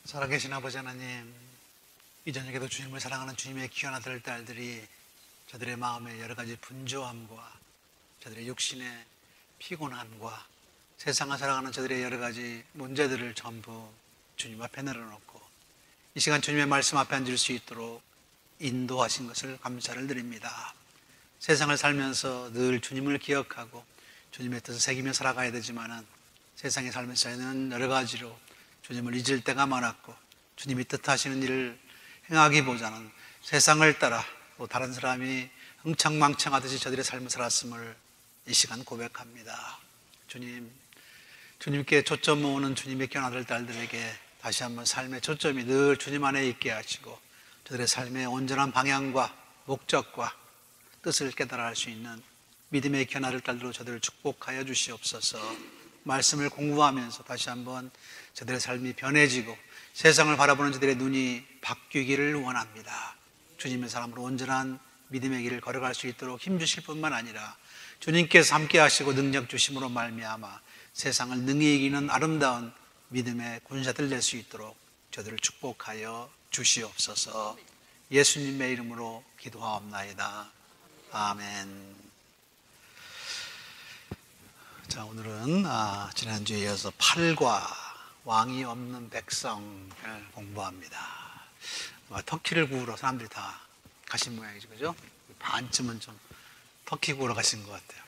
살아계신 아버지 하나님, 이 저녁에도 주님을 사랑하는 주님의 귀한 아들, 딸들이 저들의 마음의 여러 가지 분주함과 저들의 육신의 피곤함과 세상을 살아가는 저들의 여러 가지 문제들을 전부 주님 앞에 내려놓고 이 시간 주님의 말씀 앞에 앉을 수 있도록 인도하신 것을 감사를 드립니다. 세상을 살면서 늘 주님을 기억하고 주님의 뜻을 새기며 살아가야 되지만은 세상에 살면서는 여러 가지로 주님을 잊을 때가 많았고 주님이 뜻하시는 일을 행하기보다는 세상을 따라 또 다른 사람이 흥청망청하듯이 저들의 삶을 살았음을 이 시간 고백합니다. 주님, 주님께 초점 모으는 주님의 귀한 아들, 딸들에게 다시 한번 삶의 초점이 늘 주님 안에 있게 하시고 저들의 삶의 온전한 방향과 목적과 뜻을 깨달아 할 수 있는 믿음의 귀한 아들, 딸들로 저들을 축복하여 주시옵소서. 말씀을 공부하면서 다시 한번 저들의 삶이 변해지고 세상을 바라보는 저들의 눈이 바뀌기를 원합니다. 주님의 사람으로 온전한 믿음의 길을 걸어갈 수 있도록 힘주실 뿐만 아니라 주님께서 함께 하시고 능력 주심으로 말미암아 세상을 능히 이기는 아름다운 믿음의 군사들 될 수 있도록 저들을 축복하여 주시옵소서. 예수님의 이름으로 기도하옵나이다. 아멘. 자, 오늘은 지난주에 이어서 팔과 왕이 없는 백성을 공부합니다. 터키를 구우러 사람들이 다 가신 모양이죠, 그죠? 반쯤은 좀 터키 구우러 가신 것 같아요.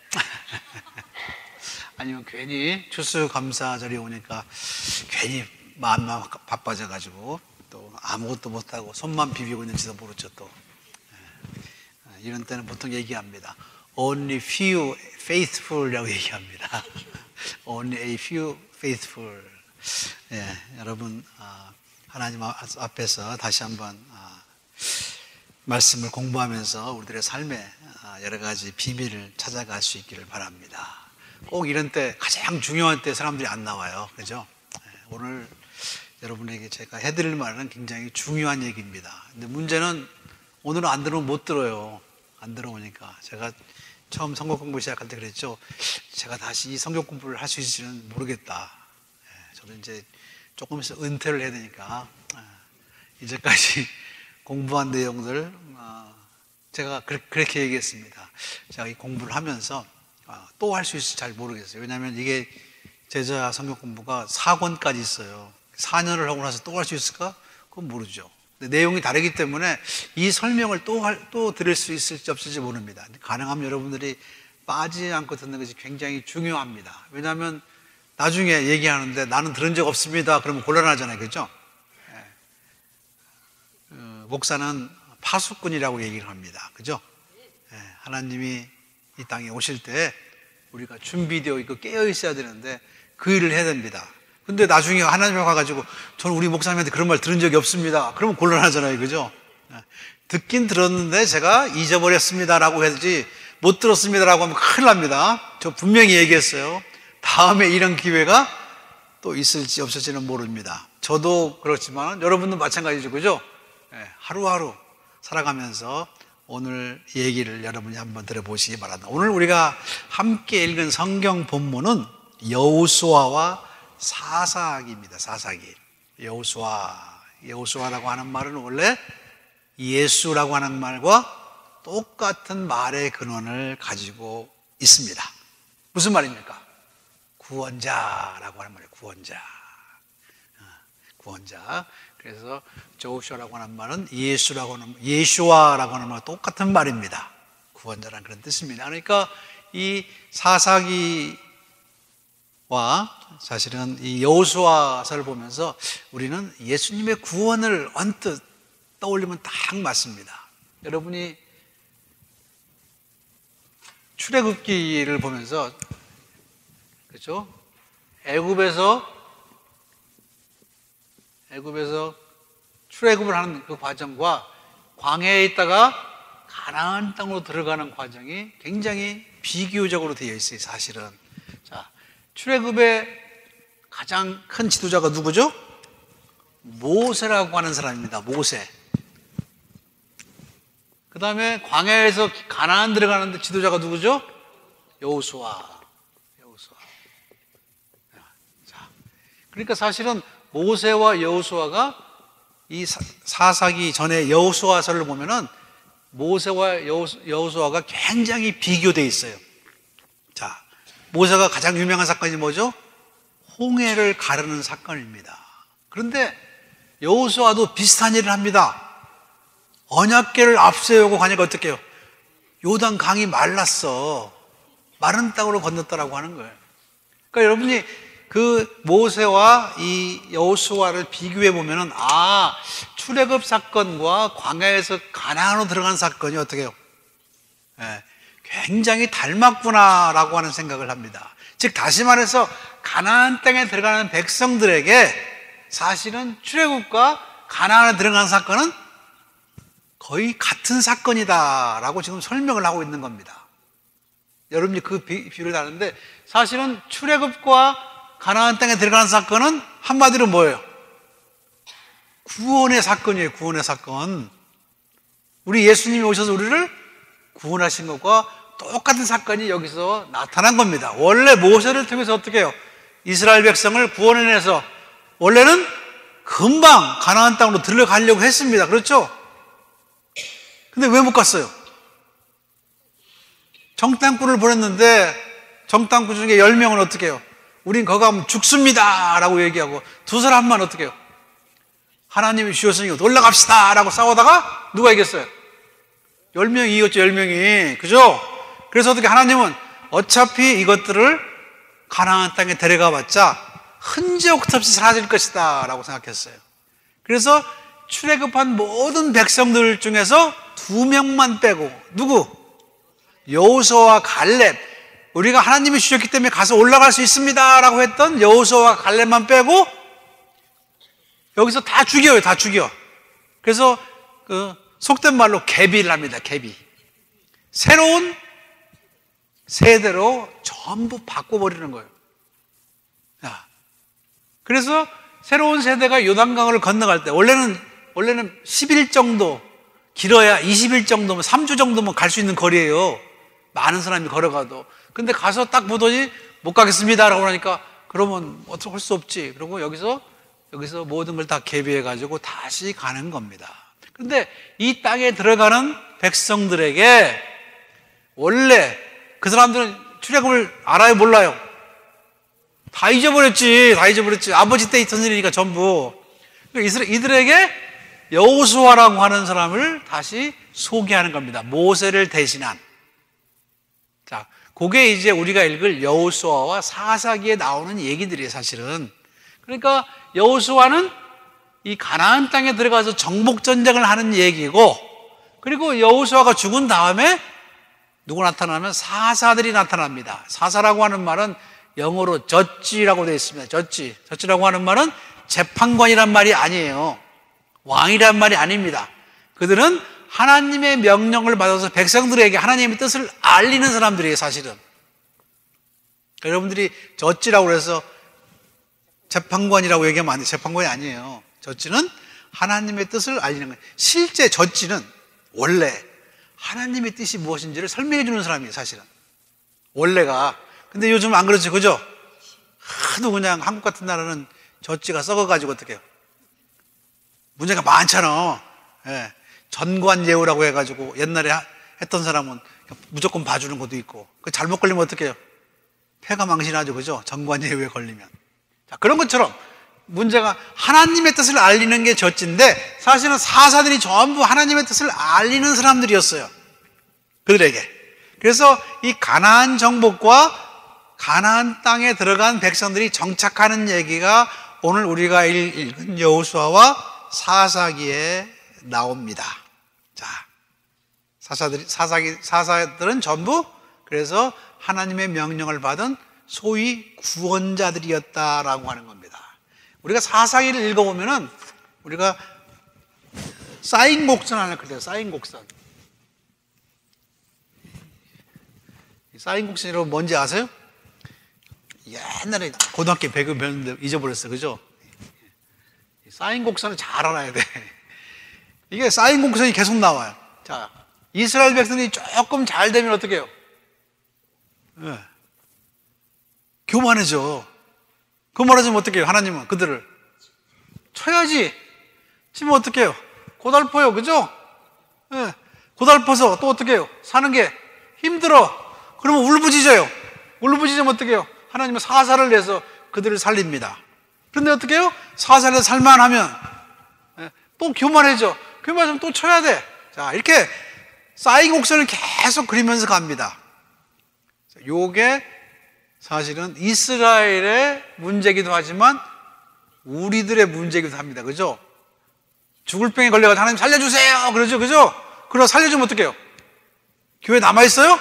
아니면 괜히 추수감사절이 오니까 괜히 마음만 바빠져가지고 또 아무것도 못하고 손만 비비고 있는지도 모르죠, 또. 이런 때는 보통 얘기합니다. Only few faithful이라고 얘기합니다. Only a few faithful. 여러분 하나님 앞에서 다시 한번 말씀을 공부하면서 우리들의 삶에 여러 가지 비밀을 찾아갈 수 있기를 바랍니다. 꼭 이런 때, 가장 중요한 때 사람들이 안 나와요, 그죠? 오늘 여러분에게 제가 해드릴 말은 굉장히 중요한 얘기입니다. 근데 문제는 오늘은 안 들으면 못 들어요. 안 들어오니까. 제가 처음 성경 공부 시작할 때 그랬죠. 제가 다시 이 성경 공부를 할 수 있을지는 모르겠다. 저도 이제 조금 있으면 은퇴를 해야 되니까 이제까지 공부한 내용들 제가 그렇게 얘기했습니다. 제가 이 공부를 하면서 또 할 수 있을지 잘 모르겠어요. 왜냐하면 이게 제자 성경 공부가 4권까지 있어요. 4년을 하고 나서 또 할 수 있을까? 그건 모르죠. 내용이 다르기 때문에 이 설명을 또 들을 수 있을지 없을지 모릅니다. 가능하면 여러분들이 빠지지 않고 듣는 것이 굉장히 중요합니다. 왜냐하면 나중에 얘기하는데 나는 들은 적 없습니다. 그러면 곤란하잖아요, 그렇죠? 목사는 파수꾼이라고 얘기를 합니다, 그렇죠? 하나님이 이 땅에 오실 때 우리가 준비되어 있고 깨어 있어야 되는데 그 일을 해야 됩니다. 근데 나중에 하나님에 가가지고 저는 우리 목사님한테 그런 말 들은 적이 없습니다. 그러면 곤란하잖아요, 그죠? 듣긴 들었는데 제가 잊어버렸습니다라고 해야지 못 들었습니다라고 하면 큰일 납니다. 저 분명히 얘기했어요. 다음에 이런 기회가 또 있을지 없을지는 모릅니다. 저도 그렇지만 여러분도 마찬가지죠, 그죠? 하루하루 살아가면서 오늘 얘기를 여러분이 한번 들어보시기 바랍니다. 오늘 우리가 함께 읽은 성경 본문은 여호수아와 사사기입니다. 사사기. 여호수아라고 하는 말은 원래 예수라고 하는 말과 똑같은 말의 근원을 가지고 있습니다. 무슨 말입니까? 구원자라고 하는 말이에요. 구원자. 그래서 조슈아라고 하는 말은 예수아라고 하는 말과 똑같은 말입니다. 구원자라는 그런 뜻입니다. 그러니까 이 사사기와 사실은 이 여호수아서를 보면서 우리는 예수님의 구원을 언뜻 떠올리면 딱 맞습니다. 여러분이 출애굽기를 보면서 그렇죠? 애굽에서 출애굽을 하는 그 과정과 광야에 있다가 가나안 땅으로 들어가는 과정이 굉장히 비교적으로 되어 있어요, 사실은. 자, 출애굽의 가장 큰 지도자가 누구죠? 모세라고 하는 사람입니다. 모세. 그 다음에 광야에서 가나안 들어가는데 지도자가 누구죠? 여호수아. 자, 그러니까 사실은 모세와 여호수아가 이 사사기 전에 여호수아서를 보면은 모세와 여호수아가 굉장히 비교되어 있어요. 자, 모세가 가장 유명한 사건이 뭐죠? 홍해를 가르는 사건입니다. 그런데 여호수아도 비슷한 일을 합니다. 언약궤를 앞세우고 가니까 어떻게 해요? 요단 강이 말랐어. 마른 땅으로 건넜다라고 하는 거예요. 그러니까 여러분이 그 모세와 이 여호수아를 비교해 보면은 출애굽 사건과 광야에서 가나안으로 들어간 사건이 어떻게 해요? 굉장히 닮았구나라고 하는 생각을 합니다. 즉 다시 말해서 가나안 땅에 들어가는 백성들에게 사실은 출애굽과 가나안에 들어간 사건은 거의 같은 사건이다라고 지금 설명을 하고 있는 겁니다. 여러분이 그 비유를 하는데 사실은 출애굽과 가나안 땅에 들어가는 사건은 한마디로 뭐예요? 구원의 사건이에요. 구원의 사건. 우리 예수님이 오셔서 우리를 구원하신 것과 똑같은 사건이 여기서 나타난 겁니다. 원래 모세를 통해서 어떻게 해요? 이스라엘 백성을 구원해내서 원래는 금방 가나안 땅으로 들어가려고 했습니다. 그렇죠? 근데 왜 못 갔어요? 정탐꾼을 보냈는데 정탐꾼 중에 10명은 어떻게 해요? 우린 거기 가면 죽습니다 라고 얘기하고 두 사람만 어떻게 해요? 하나님이 주셨으니 올라갑시다 라고 싸우다가 누가 이겼어요? 10명이 이겼죠. 10명이. 그죠? 그래서 어떻게 하나님은 어차피 이것들을 가나안 땅에 데려가 봤자 흔적 없이 사라질 것이다 라고 생각했어요. 그래서 출애굽한 모든 백성들 중에서 2명만 빼고 누구? 여호수아와 갈렙. 우리가 하나님이 주셨기 때문에 가서 올라갈 수 있습니다 라고 했던 여호수아와 갈렙만 빼고 여기서 다 죽여요. 다 죽여. 그래서 그 속된 말로 개비를 합니다. 개비. 새로운 세대로 전부 바꿔버리는 거예요. 그래서 새로운 세대가 요단강을 건너갈 때 원래는 10일 정도 길어야 20일 정도면 3주 정도면 갈 수 있는 거리예요. 많은 사람이 걸어가도. 근데 가서 딱 보더니 못 가겠습니다 라고 하니까 그러면 어떻게 할 수 없지. 그리고 여기서 모든 걸 다 개비해 가지고 다시 가는 겁니다. 근데 이 땅에 들어가는 백성들에게 원래 그 사람들은 출애굽을 알아요, 몰라요? 다 잊어버렸지. 아버지 때 있던 일이니까 전부. 이들에게 여호수아라고 하는 사람을 다시 소개하는 겁니다. 모세를 대신한. 자, 그게 이제 우리가 읽을 여호수아와 사사기에 나오는 얘기들이에요, 사실은. 그러니까 여호수아는 이 가나안 땅에 들어가서 정복 전쟁을 하는 얘기고, 그리고 여호수아가 죽은 다음에 누구 나타나면 사사들이 나타납니다. 사사라고 하는 말은 영어로 저지라고 되어 있습니다. 저지라고 하는 말은 재판관이란 말이 아니에요. 왕이란 말이 아닙니다. 그들은 하나님의 명령을 받아서 백성들에게 하나님의 뜻을 알리는 사람들이에요, 사실은. 여러분들이 저지라고 해서 재판관이라고 얘기하면 안 돼요. 재판관이 아니에요. 저지는 하나님의 뜻을 알리는 거예요. 실제 저지는 원래 하나님의 뜻이 무엇인지를 설명해 주는 사람이에요, 사실은. 원래가. 근데 요즘 안 그렇죠, 그죠? 하도 그냥 한국 같은 나라는 젖지가 썩어가지고 어떻게 해요? 문제가 많잖아. 예. 전관예우라고 해가지고 옛날에 했던 사람은 무조건 봐주는 것도 있고, 그 잘못 걸리면 어떻게 해요? 폐가 망신하죠, 그죠? 전관예우에 걸리면. 자, 그런 것처럼 문제가 하나님의 뜻을 알리는 게 젖지인데 사실은 사사들이 전부 하나님의 뜻을 알리는 사람들이었어요. 그들에게. 그래서 이 가나안 정복과 가나안 땅에 들어간 백성들이 정착하는 얘기가 오늘 우리가 읽은 여호수아와 사사기에 나옵니다. 자, 사사들은 전부 그래서 하나님의 명령을 받은 소위 구원자들이었다라고 하는 겁니다. 우리가 사사기를 읽어보면은 우리가 쌓인 곡선 하나 그래요. 쌓인 곡선. 쌓인 곡선이 여러분 뭔지 아세요? 옛날에 고등학교 배구 배웠는데 잊어버렸어. 그죠? 쌓인 곡선을 잘 알아야 돼. 이게 쌓인 곡선이 계속 나와요. 자, 이스라엘 백성이 조금 잘 되면 어떻게 해요? 네. 교만해져. 교만해지면 어떻게 해요? 하나님은 그들을 쳐야지. 치면 어떻게 해요? 고달퍼요. 그죠? 네. 고달퍼서 또 어떻게 해요? 사는 게 힘들어. 그러면 울부짖어요. 울부짖으면 어떻게 해요? 하나님은 사사를 내서 그들을 살립니다. 그런데 어떻게 해요? 사사를 살만하면 또 교만해져. 교만하면 또 쳐야 돼. 자, 이렇게 쌓인 곡선을 계속 그리면서 갑니다. 요게 사실은 이스라엘의 문제이기도 하지만 우리들의 문제이기도 합니다. 그죠? 죽을 병에 걸려가지고 하나님 살려주세요. 그러죠. 그죠? 그러다 살려주면 어떡해요? 교회 남아있어요?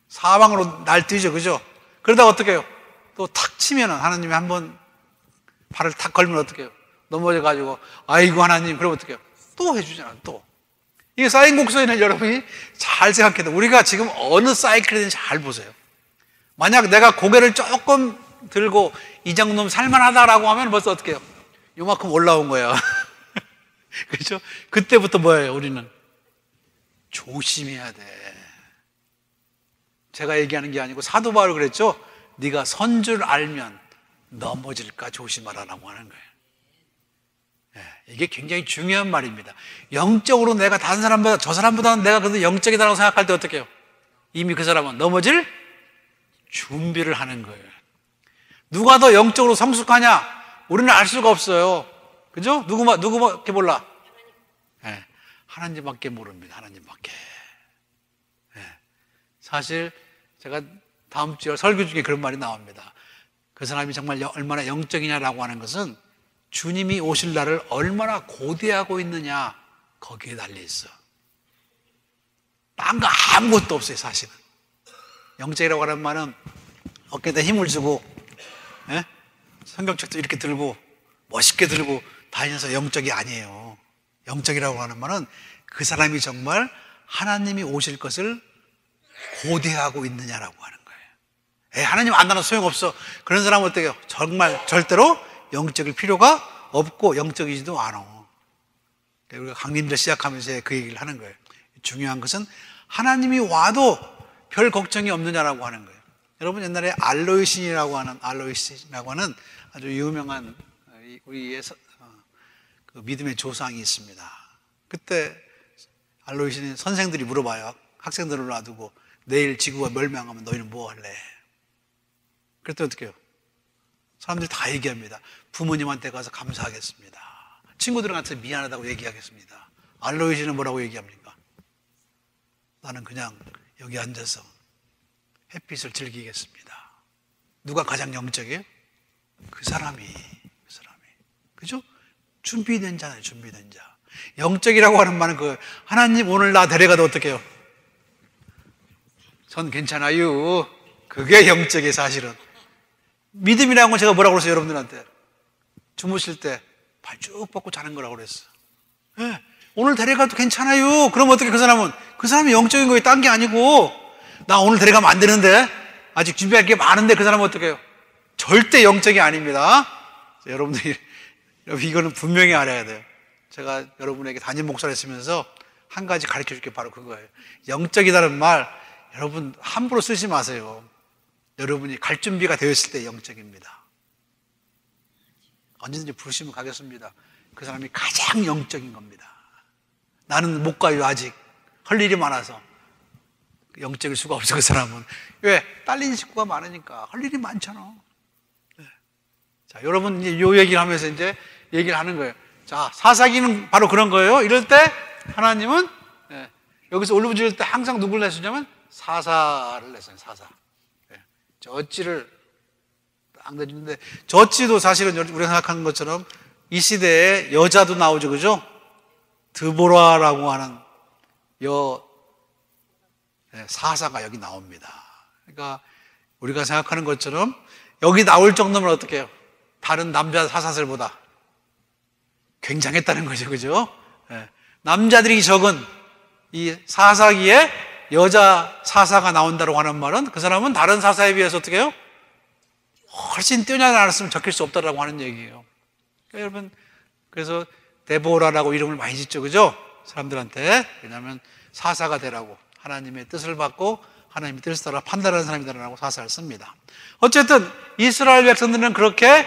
사방으로 날뛰죠. 그죠? 그러다가 어떻게 해요? 또 탁 치면은 하나님이 한번 발을 탁 걸면 어떻게 해요? 넘어져가지고, 아이고 하나님, 그러면 어떻게 해요? 또 해주잖아, 또. 이게 쌓인 곡선을 여러분이 잘 생각해야 돼요. 우리가 지금 어느 사이클이든지 잘 보세요. 만약 내가 고개를 조금 들고 이 정도면 살만하다라고 하면 벌써 어떻게 해요? 요만큼 올라온 거예요. 그렇죠? 그때부터 뭐예요, 우리는? 조심해야 돼. 제가 얘기하는 게 아니고 사도 바울이 그랬죠? 네가 선 줄 알면 넘어질까 조심하라라고 하는 거예요. 이게 굉장히 중요한 말입니다. 영적으로 내가 다른 사람보다, 저 사람보다는 내가 그래도 영적이다라고 생각할 때 어떻게 해요? 이미 그 사람은 넘어질 준비를 하는 거예요. 누가 더 영적으로 성숙하냐? 우리는 알 수가 없어요. 그죠? 누구밖에 몰라? 하나님밖에 모릅니다. 하나님밖에. 사실 제가 다음 주에 설교 중에 그런 말이 나옵니다. 그 사람이 정말 얼마나 영적이냐라고 하는 것은 주님이 오실 날을 얼마나 고대하고 있느냐, 거기에 달려있어. 딴 거 아무것도 없어요. 사실은 영적이라고 하는 말은 어깨에다 힘을 주고 성경책도 이렇게 들고 멋있게 들고 다니면서 영적이 아니에요. 영적이라고 하는 말은 그 사람이 정말 하나님이 오실 것을 고대하고 있느냐라고 하는 거예요. 하나님 안 나눠 소용없어. 그런 사람은 어때요? 정말 절대로 영적일 필요가 없고 영적이지도 않아. 우리가 강림절 시작하면서 그 얘기를 하는 거예요. 중요한 것은 하나님이 와도 별 걱정이 없느냐라고 하는 거예요. 여러분 옛날에 알로이신이라고 하는 아주 유명한 우리의 그 믿음의 조상이 있습니다. 그때 알로이신이 선생들이 물어봐요. 학생들을 놔두고 내일 지구가 멸망하면 너희는 뭐 할래? 그랬더니 어떻게 해요? 사람들이 다 얘기합니다. 부모님한테 가서 감사하겠습니다. 친구들한테 미안하다고 얘기하겠습니다. 알로이신은 뭐라고 얘기합니까? 나는 그냥 여기 앉아서 햇빛을 즐기겠습니다. 누가 가장 영적이에요? 그 사람이. 그죠? 준비된 자네, 준비된 자. 영적이라고 하는 말은 그 하나님 오늘 나 데려가도 어떻게 해요? 전 괜찮아요. 그게 영적이에요, 사실은. 믿음이라는 건 제가 뭐라고 그랬어요, 여러분들한테? 주무실 때 발 쭉 뻗고 자는 거라고 그랬어. 오늘 데려가도 괜찮아요. 그럼 어떻게 그 사람이 영적인 거예요. 딴 게 아니고. 나 오늘 데려가면 안 되는데. 아직 준비할 게 많은데 그 사람은 어떻게 해요? 절대 영적이 아닙니다. 여러분들이, 이거는 분명히 알아야 돼요. 제가 여러분에게 담임 목사를 했으면서 한 가지 가르쳐 줄 게 바로 그거예요. 영적이라는 말, 여러분 함부로 쓰지 마세요. 여러분이 갈 준비가 되어 있을 때 영적입니다. 언제든지 부르시면 가겠습니다. 그 사람이 가장 영적인 겁니다. 나는 못 가요, 아직. 할 일이 많아서. 영적일 수가 없어, 그 사람은. 왜? 딸린 식구가 많으니까. 할 일이 많잖아. 자, 여러분, 이제 요 얘기를 하면서 이제 얘기를 하는 거예요. 자, 사사기는 바로 그런 거예요. 이럴 때 하나님은 여기서 울부짖을 때 항상 누굴 내주냐면 사사를 냈어요, 사사. 저찌를 딱 내주는데, 저찌도 사실은 우리가 생각하는 것처럼 이 시대에 여자도 나오죠, 그죠? 드보라라고 하는 사사가 여기 나옵니다. 그러니까 우리가 생각하는 것처럼 여기 나올 정도면 어떻게 해요? 다른 남자 사사들보다 굉장했다는 거죠, 그죠? 남자들이 적은 이 사사기에 여자 사사가 나온다고 하는 말은 그 사람은 다른 사사에 비해서 어떻게 해요? 훨씬 뛰어나지 않았으면 적힐 수 없다라고 하는 얘기예요. 그러니까 여러분, 그래서 데보라라고 이름을 많이 짓죠, 그죠? 사람들한테. 왜냐하면 사사가 되라고, 하나님의 뜻을 받고 하나님의 뜻을 따라 판단하는 사람이 되라고 사사를 씁니다. 어쨌든 이스라엘 백성들은 그렇게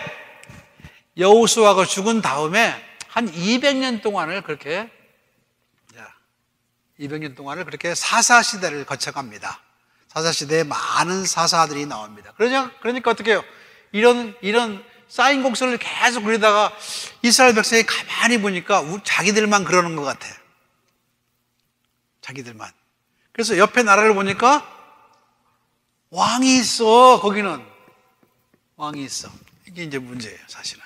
여호수아가 죽은 다음에 한 200년 동안을 그렇게 200년 동안을 그렇게 사사 시대를 거쳐갑니다. 사사 시대에 많은 사사들이 나옵니다. 그러니까 어떻게 해요? 이런 쌓인 곡선을 계속 그리다가 이스라엘 백성이 가만히 보니까 자기들만 그러는 것 같아요. 자기들만. 그래서 옆에 나라를 보니까 왕이 있어. 거기는 왕이 있어. 이게 이제 문제예요, 사실은.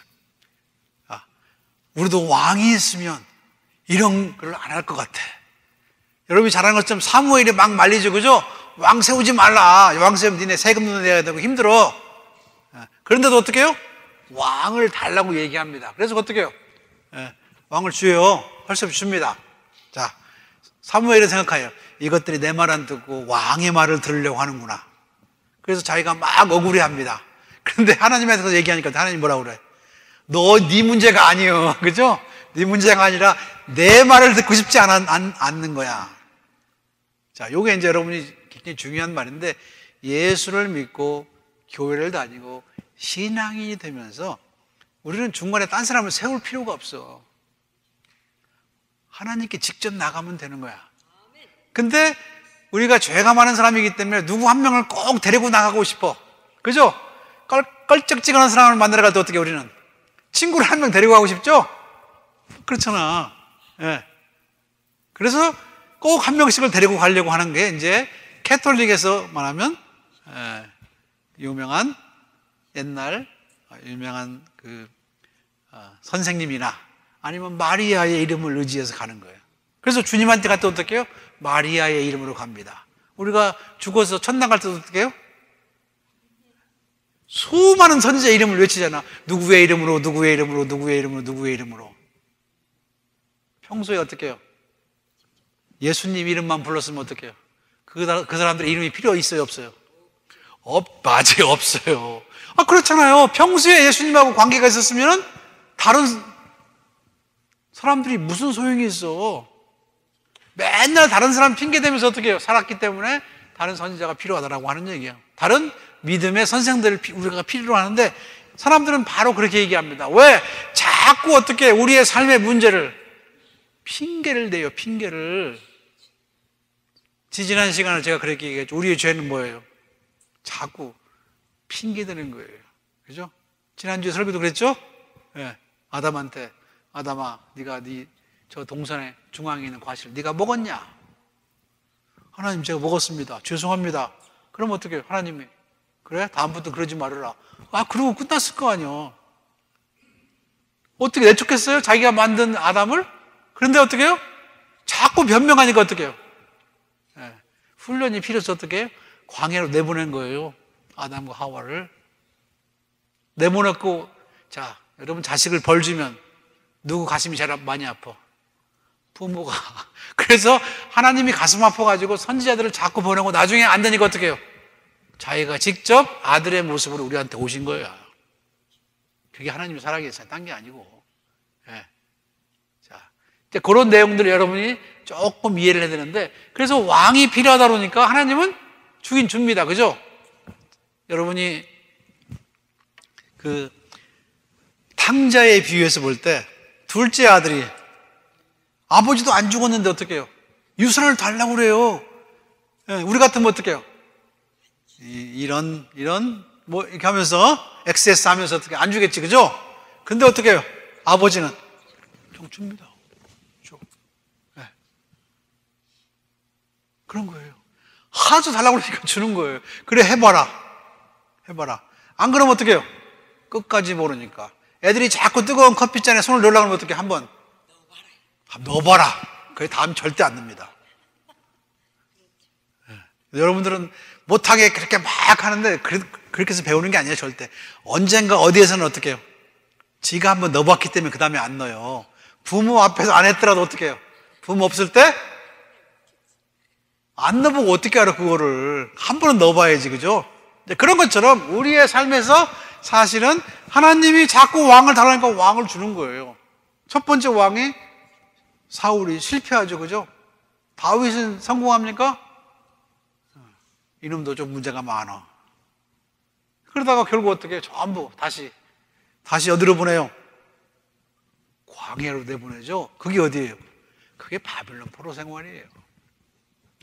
우리도 왕이 있으면 이런 걸 안 할 것 같아. 여러분이 잘 아는 것처럼 사무엘이 막 말리죠, 그죠? 왕 세우지 말라. 왕 세우면 니네 세금도 내야 되고 힘들어. 그런데도 어떻게 해요? 왕을 달라고 얘기합니다. 그래서 어떻게 해요? 왕을 주요. 할 수 없이 줍니다. 자, 사무엘은 생각해요. 이것들이 내 말 안 듣고 왕의 말을 들으려고 하는구나. 그래서 자기가 막 억울해합니다. 그런데 하나님한테 얘기하니까 하나님 뭐라고 그래? 네 문제가 아니요. 그죠? 네 문제가 아니라 내 말을 듣고 싶지 않는 거야. 자, 요게 이제 여러분이 굉장히 중요한 말인데, 예수를 믿고 교회를 다니고 신앙인이 되면서 우리는 중간에 딴 사람을 세울 필요가 없어. 하나님께 직접 나가면 되는 거야. 근데 우리가 죄가 많은 사람이기 때문에 누구 한 명을 꼭 데리고 나가고 싶어. 그죠? 껄쩍지근한 사람을 만나러 갈 때 어떻게 우리는? 친구를 한 명 데리고 가고 싶죠? 그렇잖아. 예. 그래서 꼭 한 명씩을 데리고 가려고 하는 게 이제 캐톨릭에서 말하면 유명한 옛날 유명한 선생님이나 아니면 마리아의 이름을 의지해서 가는 거예요. 그래서 주님한테 갈 때 어떻게 해요? 마리아의 이름으로 갑니다. 우리가 죽어서 천당 갈 때도 어떻게 해요? 수많은 선지자 이름을 외치잖아. 누구의 이름으로, 누구의 이름으로, 누구의 이름으로, 누구의 이름으로. 평소에 어떻게 해요? 예수님 이름만 불렀으면 어떻게 해요? 그 사람들의 이름이 필요 있어요, 없어요? 맞아요, 없어요. 그렇잖아요. 평소에 예수님하고 관계가 있었으면 다른 사람들이 무슨 소용이 있어? 맨날 다른 사람 핑계대면서 어떻게 해요? 살았기 때문에 다른 선지자가 필요하다라고 하는 얘기예요. 다른 믿음의 선생들을 우리가 필요로 하는데 사람들은 바로 그렇게 얘기합니다. 왜? 자꾸 어떻게 우리의 삶의 문제를 핑계를 대요, 핑계를. 지난 시간에 제가 그렇게 얘기했죠. 우리의 죄는 뭐예요? 자꾸 핑계대는 거예요. 그죠? 지난주에 설교도 그랬죠? 네. 아담한테, 아담아, 네가 저 동산의 중앙에 있는 과실을 네가 먹었냐? 하나님, 제가 먹었습니다. 죄송합니다. 그럼 어떻게 해요? 하나님이, 그래? 다음부터 그러지 말아라. 그러고 끝났을 거 아니야. 어떻게 내쫓겠어요? 자기가 만든 아담을? 그런데 어떻게 해요? 자꾸 변명하니까 어떻게 해요? 훈련이 필요해서 어떻게 해요? 광야로 내보낸 거예요. 아담과 하와를. 내보냈고, 자, 여러분 자식을 벌 주면 누구 가슴이 제일 많이 아파? 부모가. 그래서 하나님이 가슴 아파가지고 선지자들을 자꾸 보내고 나중에 안 되니까 어떻게 해요? 자기가 직접 아들의 모습으로 우리한테 오신 거예요. 그게 하나님이 살아계세요. 딴 게 아니고. 예. 자, 이제 그런 내용들을 여러분이 조금 이해를 해야 되는데, 그래서 왕이 필요하다 그러니까 하나님은 주긴 줍니다. 그죠? 여러분이 탕자의 비유에서 볼 때 둘째 아들이 아버지도 안 죽었는데 어떻게 해요? 유산을 달라고 그래요. 예, 우리 같으면 어떻게 해요? 이런 뭐 이렇게 하면서 XS 하면서 어떻게 안 주겠지, 그죠? 근데 어떻게 해요? 아버지는 좀 줍니다. 줘. 네. 그런 거예요. 하도 달라고 그러니까 주는 거예요. 그래, 해봐라. 안 그러면 어떻게 해요? 끝까지 모르니까. 애들이 자꾸 뜨거운 커피잔에 손을 넣으려고 하면 어떻게 한번 넣어봐라. 그게 다음 절대 안 넣습니다. 네. 여러분들은 못하게 그렇게 막 하는데 그렇게 해서 배우는 게 아니에요, 절대. 언젠가 어디에서는 어떻게 해요? 지가 한번 넣어봤기 때문에 그 다음에 안 넣어요. 부모 앞에서 안 했더라도 어떻게 해요? 부모 없을 때 안 넣어보고 어떻게 알아, 그거를. 한 번은 넣어봐야지, 그죠? 그런 것처럼 우리의 삶에서 사실은 하나님이 자꾸 왕을 달라니까 왕을 주는 거예요. 첫 번째 왕이 사울이 실패하죠. 그죠? 다윗은 성공합니까? 이놈도 좀 문제가 많아. 그러다가 결국 어떻게 전부 다시 어디로 보내요? 광야로 내보내죠. 그게 어디예요? 그게 바빌론 포로 생활이에요.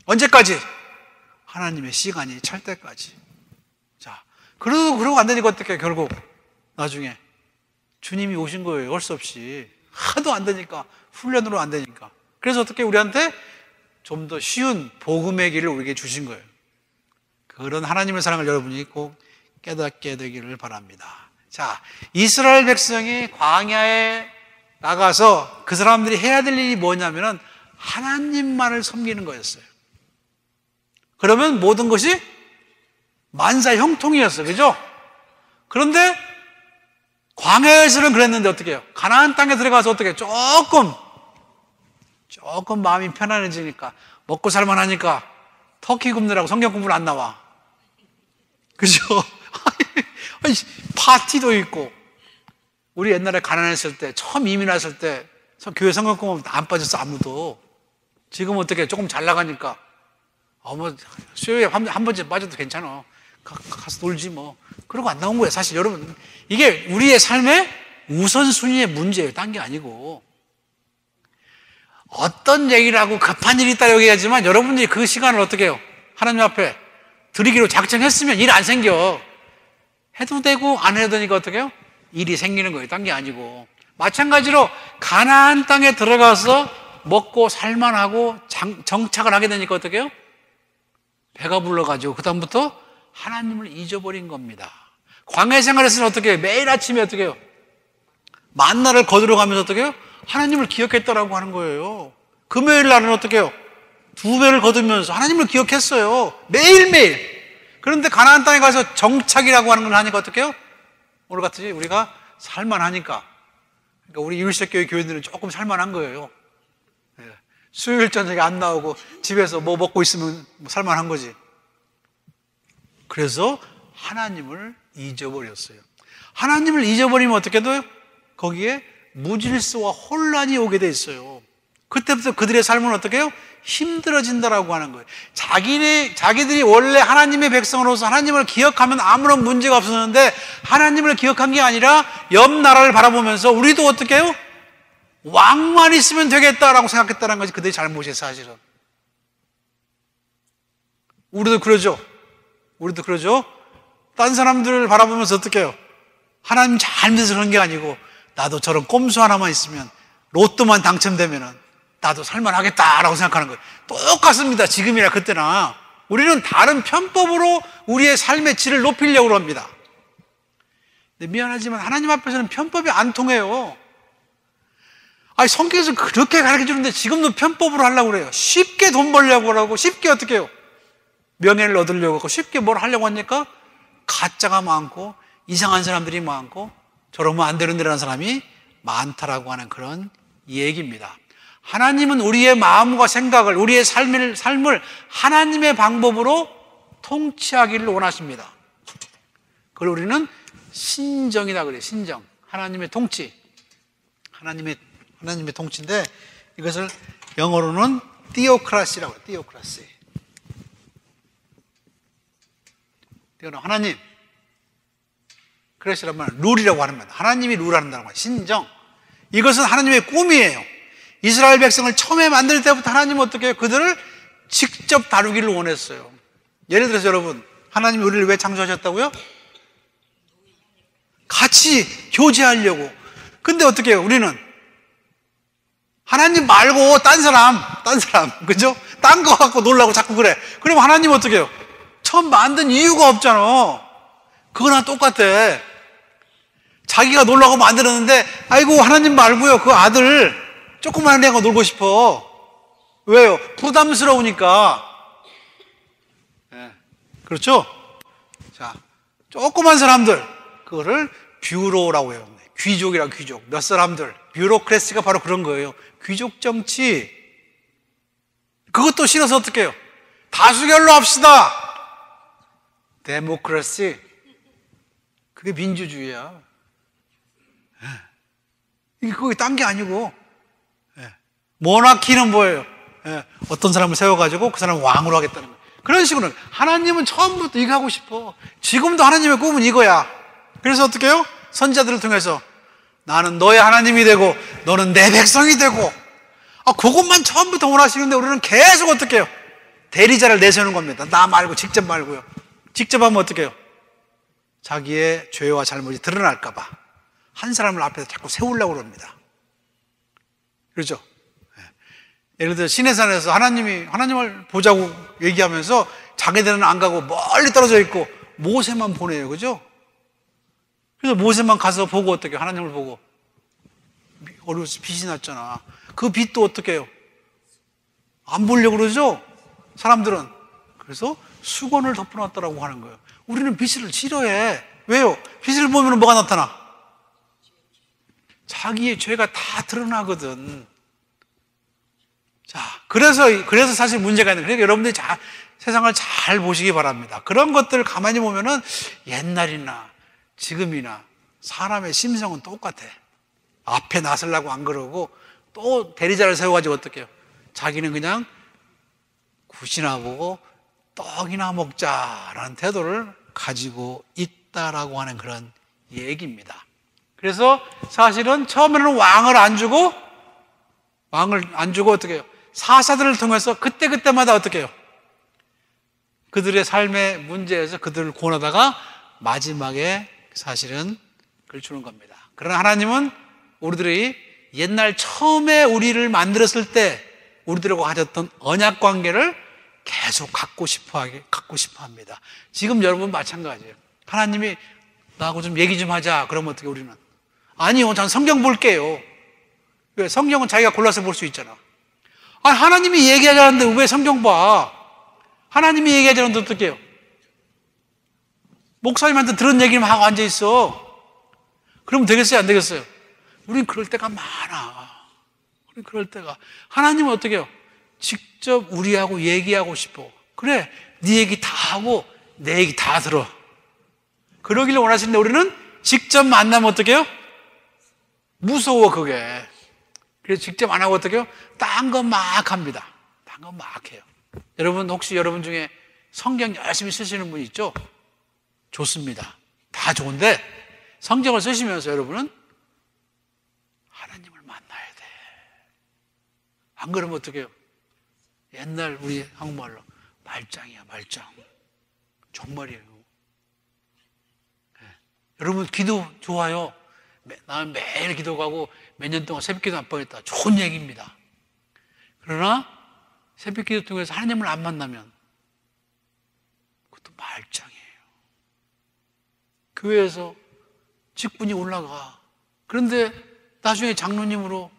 언제까지? 하나님의 시간이 찰 때까지. 자, 그러고 안 되니까 어떻게 결국 나중에 주님이 오신 거예요. 어쩔 수 없이. 하도 안 되니까, 훈련으로 안 되니까. 그래서 어떻게 우리한테 좀 더 쉬운 복음의 길을 우리에게 주신 거예요. 그런 하나님의 사랑을 여러분이 꼭 깨닫게 되기를 바랍니다. 자, 이스라엘 백성이 광야에 나가서 그 사람들이 해야 될 일이 뭐냐면은 하나님만을 섬기는 거였어요. 그러면 모든 것이 만사 형통이었어요. 그죠? 그런데 광야에서는 그랬는데 어떻게 해요? 가나안 땅에 들어가서 어떻게 해요? 조금 마음이 편안해지니까, 먹고 살만하니까 터키 굽느라고 성경 공부를 안 나와. 그죠? 아니, 파티도 있고. 우리 옛날에 가난했을 때, 처음 이민 왔을 때 교회 성경 공부 안 빠졌어, 아무도. 지금 어떻게 조금 잘 나가니까 수요일에 한 번쯤 빠져도 괜찮아. 가서 놀지 뭐. 그러고 안 나온 거예요. 사실 여러분, 이게 우리의 삶의 우선순위의 문제예요. 딴 게 아니고. 어떤 얘기를 하고 급한 일이 있다고 얘기하지만 여러분들이 그 시간을 어떻게 해요? 하나님 앞에 드리기로 작정했으면 일 안 생겨. 해도 되고 안 해도 되니까 어떻게 해요? 일이 생기는 거예요. 딴 게 아니고. 마찬가지로 가나안 땅에 들어가서 먹고 살만하고 정착을 하게 되니까 어떻게 해요? 배가 불러가지고 그 다음부터 하나님을 잊어버린 겁니다. 광야 생활에서는 어떻게 해요? 매일 아침에 어떻게 해요? 만나를 거두러 가면서 어떻게 해요? 하나님을 기억했다라고 하는 거예요. 금요일 날은 어떻게 해요? 2배를 거두면서 하나님을 기억했어요. 매일매일. 그런데 가나안 땅에 가서 정착이라고 하는 걸 하니까 어떻게 해요? 오늘 같이 우리가 살만하니까. 그러니까 우리 이율세교회 교회들은 조금 살만한 거예요. 수요일 저녁에 안 나오고 집에서 뭐 먹고 있으면 살만한 거지. 그래서 하나님을 잊어버렸어요. 하나님을 잊어버리면 어떻게 돼요? 거기에 무질서와 혼란이 오게 돼 있어요. 그때부터 그들의 삶은 어떻게 해요? 힘들어진다라고 하는 거예요. 자기들이 원래 하나님의 백성으로서 하나님을 기억하면 아무런 문제가 없었는데 하나님을 기억한 게 아니라 옆 나라를 바라보면서 우리도 어떻게 해요? 왕만 있으면 되겠다라고 생각했다는 것이 그들의 잘못이에요. 사실은 우리도 그러죠. 딴 사람들을 바라보면서 어떻게 해요? 하나님 잘 믿어서 그런 게 아니고 나도 저런 꼼수 하나만 있으면, 로또만 당첨되면은 나도 살만하겠다라고 생각하는 거예요. 똑같습니다. 지금이나 그때나. 우리는 다른 편법으로 우리의 삶의 질을 높이려고 합니다. 근데 미안하지만 하나님 앞에서는 편법이 안 통해요. 아니, 성경에서 그렇게 가르쳐 주는데 지금도 편법으로 하려고 그래요. 쉽게 돈 벌려고 하고, 쉽게 어떻게 해요? 명예를 얻으려고 하고, 쉽게 뭘 하려고 하니까 가짜가 많고, 이상한 사람들이 많고, 저러면 안 되는데라는 사람이 많다라고 하는 그런 얘기입니다. 하나님은 우리의 마음과 생각을, 우리의 삶을 하나님의 방법으로 통치하기를 원하십니다. 그걸 우리는 신정이다 그래요. 신정. 하나님의 통치. 하나님의 통치인데 이것을 영어로는 theocracy라고 해요. theocracy. 하나님. 그래서란 말은 룰이라고 하는 말. 하나님이 룰한다는 거예요. 신정. 이것은 하나님의 꿈이에요. 이스라엘 백성을 처음에 만들 때부터 하나님은 어떻게 해요? 그들을 직접 다루기를 원했어요. 예를 들어서 여러분, 하나님이 우리를 왜 창조하셨다고요? 같이 교제하려고. 근데 어떻게 해요? 우리는 하나님 말고 딴 사람, 그죠? 딴 거 갖고 놀라고 자꾸 그래. 그럼 하나님 어떻게 해요? 처음 만든 이유가 없잖아. 그거랑 똑같아. 자기가 놀라고 만들었는데, 아이고, 하나님 말고요. 그 아들, 조그만 애가 놀고 싶어. 왜요? 부담스러우니까. 네. 그렇죠? 자, 조그만 사람들, 그거를 뷰로라고 해요. 귀족이라고, 귀족. 몇 사람들. 뷰로크래시가 바로 그런 거예요. 귀족 정치. 그것도 싫어서 어떻게 해요? 다수결로 합시다. 데모크라시, 그게 민주주의야. 이게 그게 딴 게 아니고, 모나키는 뭐예요? 어떤 사람을 세워가지고 그 사람을 왕으로 하겠다는 거예요. 그런 식으로 하나님은 처음부터 이거 하고 싶어. 지금도 하나님의 꿈은 이거야. 그래서 어떻게 해요? 선지자들을 통해서 나는 너의 하나님이 되고 너는 내 백성이 되고, 그것만 처음부터 원하시는데 우리는 계속 어떻게 해요? 대리자를 내세우는 겁니다. 나 말고 직접 말고요. 직접 하면 어떻게 해요? 자기의 죄와 잘못이 드러날까 봐 한 사람을 앞에서 자꾸 세우려고 그럽니다. 그렇죠? 예를 들어 시내산에서 하나님을 보자고 얘기하면서 자기들은 안 가고 멀리 떨어져 있고 모세만 보내요. 그죠? 그래서 모세만 가서 보고 어떻게 해요? 하나님을 보고 어려워서 빛이 났잖아. 그 빛도 어떻게 해요? 안 보려고 그러죠? 사람들은. 그래서 수건을 덮어놨다라고 하는 거예요. 우리는 빛을 싫어해. 왜요? 빛을 보면 뭐가 나타나? 자기의 죄가 다 드러나거든. 자, 그래서 사실 문제가 있는 거예요. 그러니까 여러분들이 세상을 잘 보시기 바랍니다. 그런 것들을 가만히 보면은 옛날이나 지금이나 사람의 심성은 똑같아. 앞에 나서려고 안 그러고 또 대리자를 세워가지고 어떻게 해요? 자기는 그냥 굿이나 보고 떡이나 먹자라는 태도를 가지고 있다라고 하는 그런 얘기입니다. 그래서 사실은 처음에는 왕을 안 주고 어떻게 해요? 사사들을 통해서 그때마다 어떻게 해요? 그들의 삶의 문제에서 그들을 구원하다가 마지막에 사실은 그걸 주는 겁니다. 그러나 하나님은 우리들이 옛날 처음에 우리를 만들었을 때 우리들하고 가졌던 언약 관계를 계속 갖고 싶어 합니다. 지금 여러분 마찬가지예요. 하나님이 나하고 좀 얘기 좀 하자. 그러면 어떻게 우리는? 아니요, 전 성경 볼게요. 왜? 성경은 자기가 골라서 볼 수 있잖아. 하나님이 얘기하자는데 왜 성경 봐? 하나님이 얘기하자는데 어떻게 해요? 목사님한테 들은 얘기만 하고 앉아있어. 그러면 되겠어요? 안 되겠어요? 우린 그럴 때가 많아. 우린 그럴 때가. 하나님은 어떻게 해요? 직접 우리하고 얘기하고 싶어. 그래, 네 얘기 다 하고 내 얘기 다 들어. 그러기를 원하시는데 우리는 직접 만나면 어떻게 해요? 무서워, 그게. 그래서 직접 안 하고 어떻게 해요? 딴 거 막 합니다. 딴 거 막 해요. 여러분, 혹시 여러분 중에 성경 열심히 쓰시는 분 있죠? 좋습니다. 다 좋은데 성경을 쓰시면서 여러분은 하나님을 만나야 돼. 안 그러면 어떻게 해요? 옛날 우리 한국말로 말짱이야, 말짱. 정말이에요. 네. 여러분 기도 좋아요. 나는 매일 기도 가고 몇 년 동안 새벽기도 안 뻔했다. 좋은 얘기입니다. 그러나 새벽기도 통해서 하나님을 안 만나면 그것도 말짱이에요. 교회에서 직분이 올라가. 그런데 나중에 장로님으로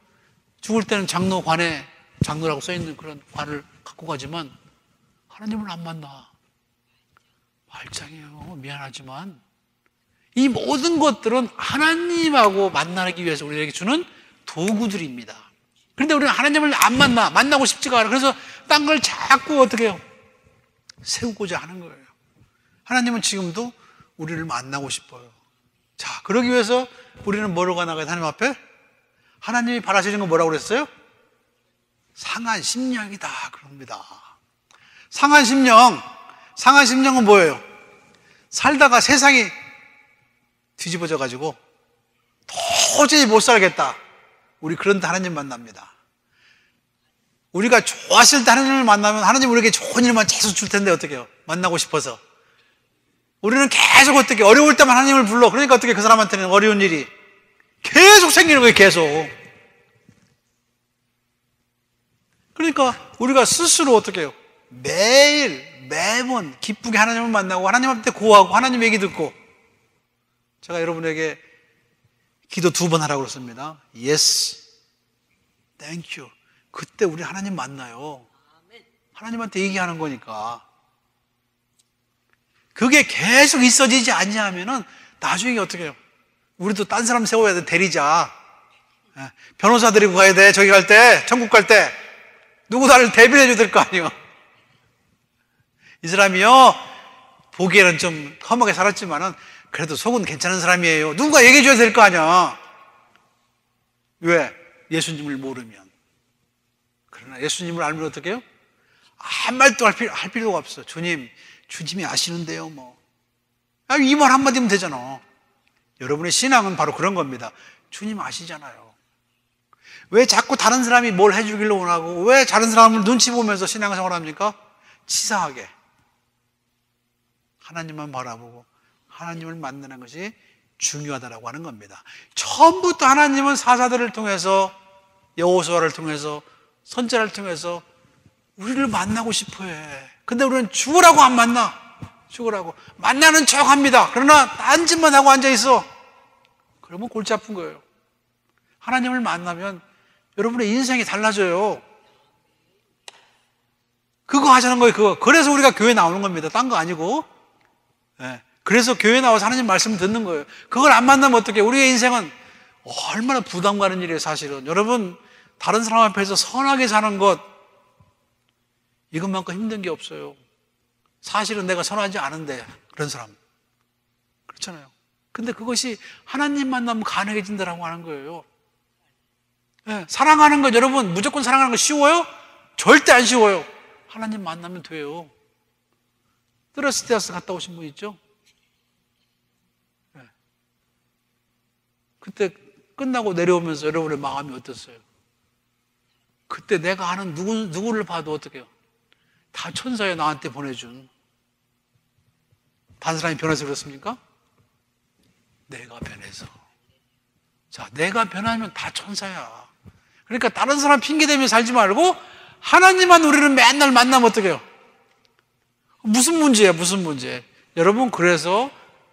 죽을 때는 장로라고 써있는 그런 관을 갖고 가지만 하나님을 안 만나. 말짱이에요. 미안하지만 이 모든 것들은 하나님하고 만나기 위해서 우리에게 주는 도구들입니다. 그런데 우리는 하나님을 안 만나고 싶지가 않아. 그래서 딴 걸 자꾸 어떻게 해요? 세우고자 하는 거예요. 하나님은 지금도 우리를 만나고 싶어요. 자, 그러기 위해서 우리는 뭐로 나가야 돼? 하나님 앞에? 하나님이 바라시는 건 뭐라고 그랬어요? 상한 심령이다 그럽니다. 상한 심령은 뭐예요? 살다가 세상이 뒤집어져 가지고 도저히 못 살겠다. 우리 그런 데 하나님 만납니다. 우리가 좋았을 때 하나님을 만나면 하나님 우리에게 좋은 일만 계속 줄 텐데 어떻게 해요? 만나고 싶어서. 우리는 계속 어떻게 어려울 때만 하나님을 불러. 그러니까 어떻게 그 사람한테는 어려운 일이 계속 생기는 거예요. 계속. 그러니까 우리가 스스로 어떻게 해요? 매번 기쁘게 하나님을 만나고 하나님 앞에 고하고 하나님 얘기 듣고. 제가 여러분에게 기도 2번 하라고 그랬습니다. Yes, thank you. 그때 우리 하나님 만나요. 하나님한테 얘기하는 거니까. 그게 계속 있어지지 않냐면은 나중에 어떻게 해요? 우리도 딴 사람 세워야 돼. 대리자. 변호사 데리고 가야 돼. 저기 갈 때, 천국 갈 때. 누구 나를 대변해 줘야 될 거 아니에요. 이 사람이요, 보기에는 좀 험하게 살았지만은 그래도 속은 괜찮은 사람이에요. 누군가 얘기해 줘야 될 거 아니야. 왜? 예수님을 모르면. 그러나 예수님을 알면 어떻게 해요? 아무 말도 할 필요가 없어. 주님이 아시는데요, 뭐. 이 말 한마디면 되잖아. 여러분의 신앙은 바로 그런 겁니다. 주님 아시잖아요. 왜 자꾸 다른 사람이 뭘 해주기를 원하고, 왜 다른 사람을 눈치 보면서 신앙생활 합니까? 치사하게. 하나님만 바라보고 하나님을 만나는 것이 중요하다라고 하는 겁니다. 처음부터 하나님은 사사들을 통해서, 여호수아를 통해서, 선지자를 통해서 우리를 만나고 싶어 해. 근데 우리는 죽으라고 안 만나. 죽으라고. 만나는 척 합니다. 그러나 딴짓만 하고 앉아 있어. 그러면 골치 아픈 거예요. 하나님을 만나면 여러분의 인생이 달라져요. 그거 하자는 거예요, 그거. 그래서 우리가 교회 나오는 겁니다. 딴 거 아니고. 네. 그래서 교회 나와서 하나님 말씀 듣는 거예요. 그걸 안 만나면 어떡해. 우리의 인생은 얼마나 부담 가는 일이에요, 사실은. 여러분, 다른 사람 앞에서 선하게 사는 것, 이것만큼 힘든 게 없어요. 사실은 내가 선하지 않은데, 그런 사람. 그렇잖아요. 근데 그것이 하나님 만나면 가능해진다라고 하는 거예요. 네. 사랑하는 것, 여러분, 무조건 사랑하는 거 쉬워요? 절대 안 쉬워요. 하나님 만나면 돼요. 트러스테아스 갔다 오신 분 있죠? 네. 그때 끝나고 내려오면서 여러분의 마음이 어땠어요? 그때 내가 아는 누구를 봐도 어떡해요? 다 천사에 나한테 보내준. 다른 사람이 변해서 그렇습니까? 내가 변해서. 자, 내가 변하면 다 천사야. 그러니까 다른 사람 핑계대며 살지 말고 하나님만 우리는 맨날 만나면 어떡해요? 무슨 문제야, 무슨 문제. 여러분, 그래서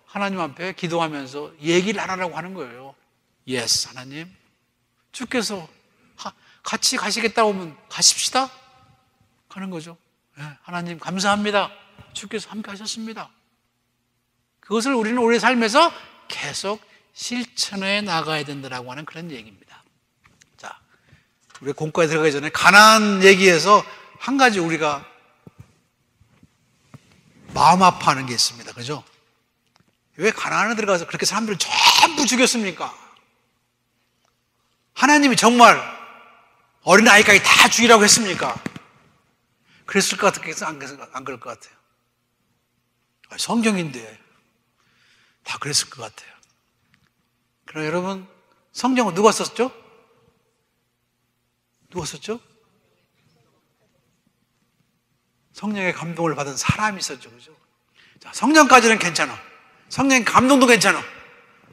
하나님 앞에 기도하면서 얘기를 하라고 하는 거예요. Yes, 하나님. 주께서 같이 가시겠다고 하면 가십시다. 가는 거죠. 네, 하나님 감사합니다. 주께서 함께 하셨습니다. 그것을 우리는 우리의 삶에서 계속 실천해 나가야 된다고 하는 그런 얘기입니다. 자, 우리 공과에 들어가기 전에 가나안 얘기에서 한 가지 우리가 마음 아파하는 게 있습니다. 그죠? 왜 가나안에 들어가서 그렇게 사람들을 전부 죽였습니까? 하나님이 정말 어린아이까지 다 죽이라고 했습니까? 그랬을 것 같아요? 안 그럴 것 같아요? 성경인데 다 그랬을 것 같아요. 그럼 여러분, 성경은 누가 썼죠? 누가 썼죠? 성령의 감동을 받은 사람이 있었죠. 그죠? 자, 성령까지는 괜찮아. 성령의 감동도 괜찮아.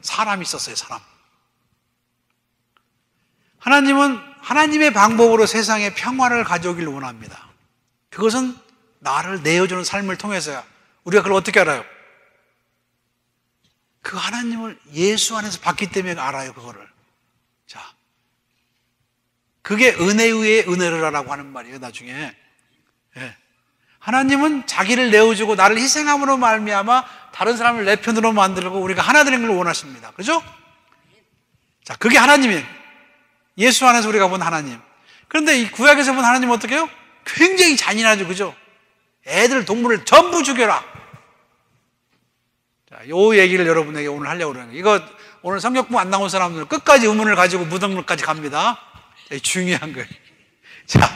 사람이 있었어요, 사람. 하나님은 하나님의 방법으로 세상에 평화를 가져오길 원합니다. 그것은 나를 내어주는 삶을 통해서야. 우리가 그걸 어떻게 알아요? 그 하나님을 예수 안에서 봤기 때문에 알아요, 그거를. 자, 그게 은혜 위에 은혜를 하라고 하는 말이에요, 나중에. 예. 하나님은 자기를 내어주고 나를 희생함으로 말미암아 다른 사람을 내 편으로 만들고 우리가 하나 되는 걸 원하십니다. 그죠? 자, 그게 하나님이에요. 예수 안에서 우리가 본 하나님. 그런데 이 구약에서 본 하나님은 어떻게 해요? 굉장히 잔인하죠. 그죠? 애들, 동물을 전부 죽여라. 자, 요 얘기를 여러분에게 오늘 하려고 그러는 거예요. 이거 오늘 성경품 안 나온 사람들 끝까지 의문을 가지고 무덤까지 갑니다. 중요한 거예요. 자,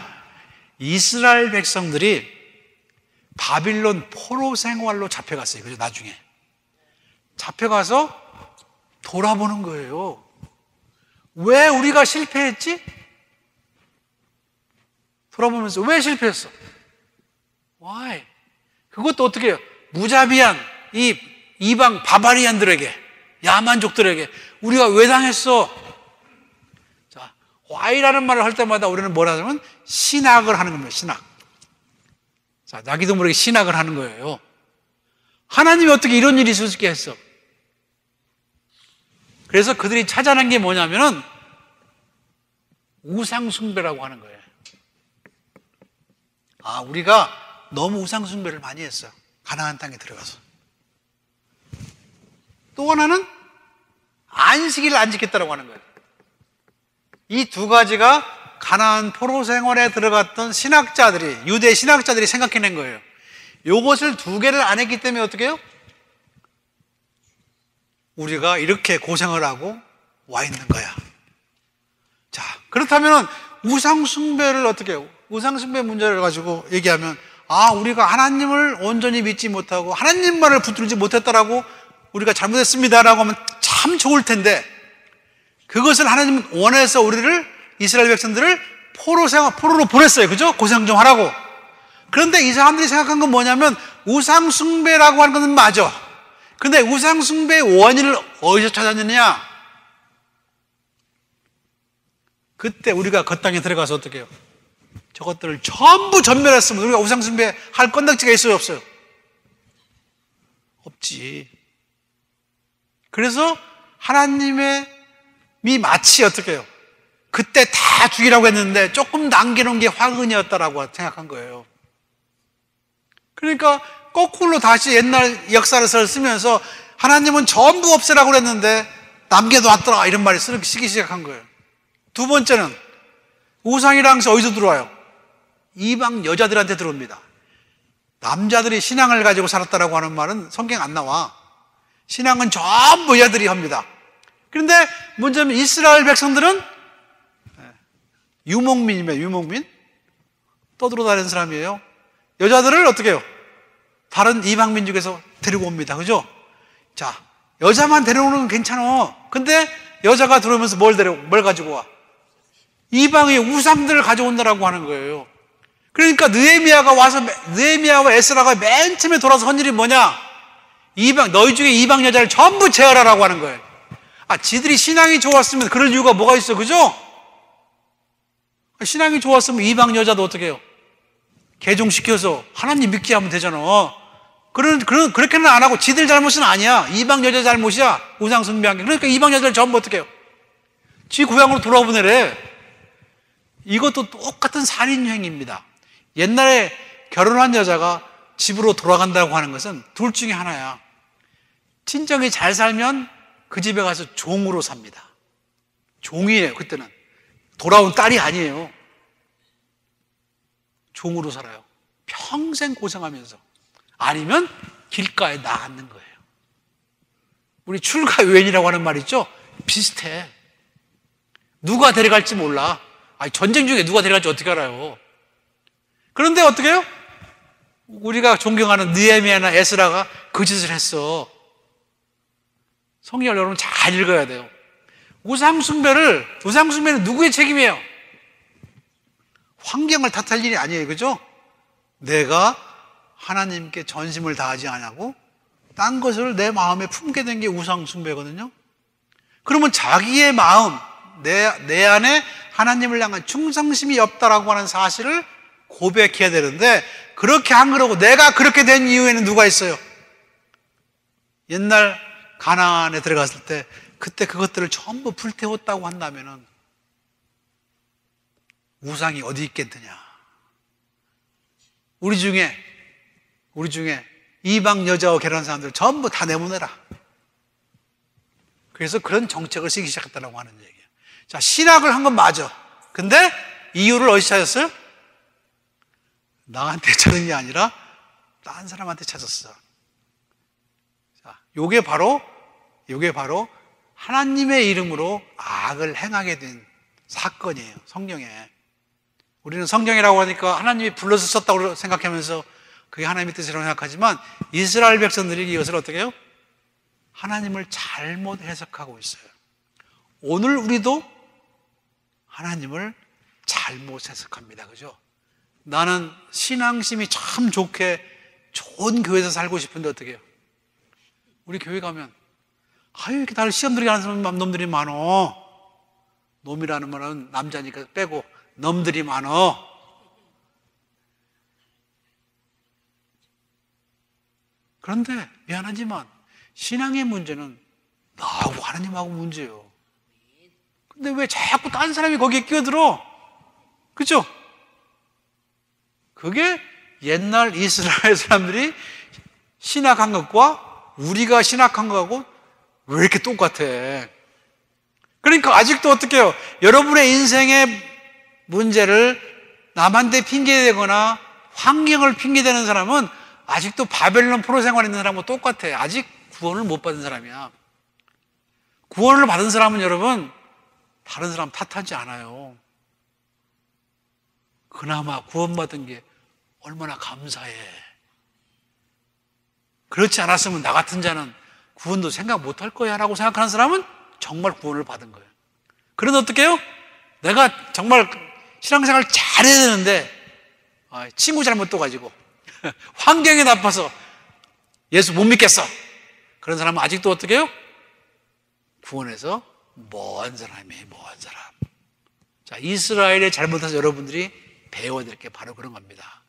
이스라엘 백성들이 바빌론 포로 생활로 잡혀갔어요. 그죠? 나중에. 잡혀가서 돌아보는 거예요. 왜 우리가 실패했지? 돌아보면서 왜 실패했어? Why? 그것도 어떻게 해요? 무자비한 이 이방 바바리안들에게, 야만족들에게 우리가 왜 당했어? 자, why라는 말을 할 때마다 우리는 뭐라 하냐면 신학을 하는 겁니다. 신학. 자, 자기도 모르게 신학을 하는 거예요. 하나님이 어떻게 이런 일이 있을 수 있게 했어? 그래서 그들이 찾아낸 게 뭐냐면은 우상숭배라고 하는 거예요. 아, 우리가 너무 우상숭배를 많이 했어요. 가나안 땅에 들어가서. 또 하나는 안식일을 안 지켰다고 하는 거예요. 이 두 가지가 가나안 포로 생활에 들어갔던 신학자들이, 유대 신학자들이 생각해낸 거예요. 요것을 두 개를 안 했기 때문에 어떻게 해요? 우리가 이렇게 고생을 하고 와 있는 거야. 자, 그렇다면 우상숭배를 어떻게 해요? 우상숭배 문제를 가지고 얘기하면, 우리가 하나님을 온전히 믿지 못하고 하나님만을 붙들지 못했다라고 우리가 잘못했습니다라고 하면 참 좋을 텐데, 그것을 하나님 원해서 우리를, 이스라엘 백성들을 포로로 보냈어요. 그죠? 고생 좀 하라고. 그런데 이 사람들이 생각한 건 뭐냐면, 우상숭배라고 하는 것은 맞아. 근데 우상숭배의 원인을 어디서 찾았느냐? 그때 우리가 그 땅에 들어가서 어떻게 해요? 저것들을 전부 전멸했으면 우리가 우상숭배 할 건덕지가 있어요, 없어요? 없지. 그래서 하나님이 마치 어떻게 해요? 그때 다 죽이라고 했는데 조금 남겨놓은 게 화근이었다라고 생각한 거예요. 그러니까 거꾸로 다시 옛날 역사를 쓰면서 하나님은 전부 없애라고 그랬는데 남겨놨더라, 이런 말을 쓰기 시작한 거예요. 두 번째는 우상이라는 것이 어디서 들어와요? 이방 여자들한테 들어옵니다. 남자들이 신앙을 가지고 살았다라고 하는 말은 성경 안 나와. 신앙은 전부 여자들이 합니다. 그런데 문제는 이스라엘 백성들은 유목민이면 유목민? 떠들어다니는 사람이에요. 여자들을 어떻게 해요? 다른 이방 민족에서 데리고 옵니다. 그죠? 자, 여자만 데려오는 건 괜찮아. 근데 여자가 들어오면서 뭘 가지고 와? 이방의 우상들을 가져온다라고 하는 거예요. 그러니까 느헤미야와 에스라가 맨 처음에 돌아서 한 일이 뭐냐? 너희 중에 이방 여자를 전부 제어하라고 하는 거예요. 지들이 신앙이 좋았으면 그럴 이유가 뭐가 있어, 그죠? 신앙이 좋았으면 이방 여자도 어떻게 해요? 개종시켜서 하나님 믿게 하면 되잖아. 그렇게는 안 하고 지들 잘못은 아니야. 이방 여자 잘못이야. 우상 숭배한 게. 그러니까 이방 여자를 전부 어떻게 해요? 지 고향으로 돌아보내래. 이것도 똑같은 살인행위입니다. 옛날에 결혼한 여자가 집으로 돌아간다고 하는 것은 둘 중에 하나야. 친정이 잘 살면 그 집에 가서 종으로 삽니다. 종이에요, 그때는. 돌아온 딸이 아니에요. 종으로 살아요. 평생 고생하면서. 아니면 길가에 나앉는 거예요. 우리 출가요인이라고 하는 말 있죠? 비슷해. 누가 데려갈지 몰라. 전쟁 중에 누가 데려갈지 어떻게 알아요? 그런데 어떻게 해요? 우리가 존경하는 느헤미야나 에스라가 그 짓을 했어. 성경을 여러분 잘 읽어야 돼요. 우상숭배는 누구의 책임이에요? 환경을 탓할 일이 아니에요. 그죠? 내가 하나님께 전심을 다하지 않고 딴 것을 내 마음에 품게 된 게 우상숭배거든요. 그러면 자기의 마음, 내 안에 하나님을 향한 충성심이 없다라고 하는 사실을 고백해야 되는데, 그렇게 안 그러고 내가 그렇게 된 이유에는 누가 있어요? 옛날 가나안에 들어갔을 때 그때 그것들을 전부 불태웠다고 한다면은 우상이 어디 있겠느냐? 우리 중에 이방 여자와 결혼한 사람들 전부 다 내보내라. 그래서 그런 정책을 쓰기 시작했다고 하는 얘기예요. 자, 신학을 한 건 맞아. 근데 이유를 어디서 찾았어요? 나한테 찾은 게 아니라 딴 사람한테 찾았어. 자, 요게 바로 하나님의 이름으로 악을 행하게 된 사건이에요. 성경에. 우리는 성경이라고 하니까 하나님이 불러서 썼다고 생각하면서 그게 하나님의 뜻이라고 생각하지만, 이스라엘 백성들이 이것을 어떻게 해요? 하나님을 잘못 해석하고 있어요. 오늘 우리도 하나님을 잘못 해석합니다. 그죠? 나는 신앙심이 참 좋은 교회에서 살고 싶은데 어떻게 해요? 우리 교회 가면 이렇게 다들 시험 들게 하는 놈들이 많어. 놈이라는 말은 남자니까 빼고 놈들이 많어. 그런데 미안하지만 신앙의 문제는 나하고 하나님하고 문제예요. 근데 왜 자꾸 딴 사람이 거기에 끼어들어? 그죠? 그게 옛날 이스라엘 사람들이 신학한 것과 우리가 신학한 거하고 왜 이렇게 똑같아? 그러니까 아직도 어떻게 해요? 여러분의 인생의 문제를 남한테 핑계대거나 환경을 핑계대는 사람은 아직도 바벨론 포로 생활에 있는 사람과 똑같아. 아직 구원을 못 받은 사람이야. 구원을 받은 사람은 여러분 다른 사람 탓하지 않아요. 그나마 구원받은 게 얼마나 감사해. 그렇지 않았으면 나 같은 자는 구원도 생각 못할 거야 라고 생각하는 사람은 정말 구원을 받은 거예요. 그런데 어떻게 해요? 내가 정말 신앙생활 잘해야 되는데 친구 잘못 떠가지고 환경이 나빠서 예수 못 믿겠어. 그런 사람은 아직도 어떻게 해요? 구원에서 먼 사람이에요. 먼 사람. 자, 이스라엘의 잘못에서 여러분들이 배워야 될 게 바로 그런 겁니다.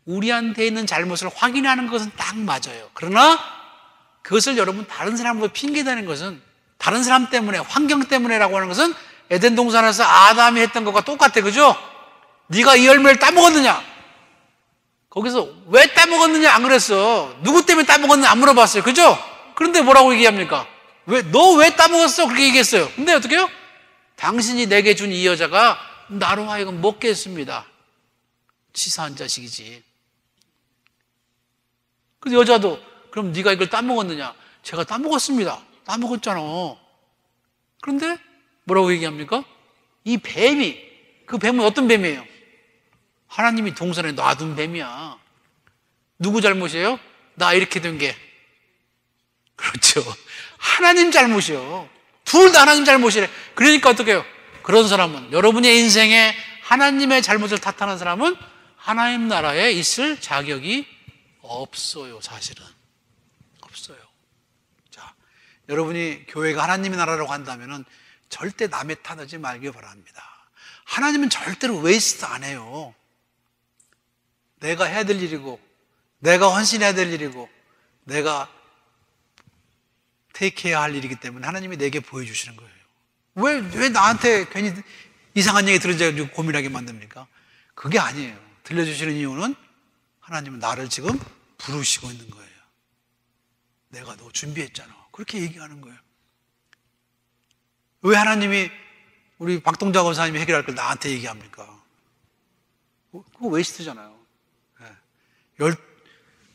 우리한테 있는 잘못을 확인하는 것은 딱 맞아요. 그러나 그것을 여러분 다른 사람으로 핑계대는 것은 다른 사람 때문에 환경 때문에라고 하는 것은 에덴 동산에서 아담이 했던 것과 똑같아. 그죠? 네가 이 열매를 따먹었느냐? 거기서 왜 따먹었느냐 안 그랬어. 누구 때문에 따먹었느냐 안 물어봤어요. 그죠? 그런데 뭐라고 얘기합니까? 너 왜 따먹었어? 그렇게 얘기했어요. 근데 어떻게 해요? 당신이 내게 준 이 여자가 나로 하여금 먹게 했습니다. 치사한 자식이지. 그 여자도 그럼 네가 이걸 따먹었느냐? 제가 따먹었습니다. 따먹었잖아. 그런데 뭐라고 얘기합니까? 이 뱀이, 그 뱀은 어떤 뱀이에요? 하나님이 동산에 놔둔 뱀이야. 누구 잘못이에요? 나 이렇게 된 게. 그렇죠. 하나님 잘못이요. 둘 다 하나님 잘못이래. 그러니까 어떻게 해요? 그런 사람은, 여러분의 인생에 하나님의 잘못을 탓하는 사람은 하나님 나라에 있을 자격이 없어요. 사실은 없어요. 자, 여러분이 교회가 하나님의 나라라고 한다면은 절대 남의 탓하지 말기 바랍니다. 하나님은 절대로 웨이스트 안 해요. 내가 해야 될 일이고, 내가 헌신해야 될 일이고, 내가 테이크해야 할 일이기 때문에 하나님이 내게 보여주시는 거예요. 왜 나한테 괜히 이상한 얘기 들으려고 고민하게 만듭니까? 그게 아니에요. 들려주시는 이유는 하나님은 나를 지금 부르시고 있는 거예요. 내가 너 준비했잖아. 그렇게 얘기하는 거예요. 왜 하나님이 우리 박동자 권사님이 해결할 걸 나한테 얘기합니까? 그거 웨이스트잖아요.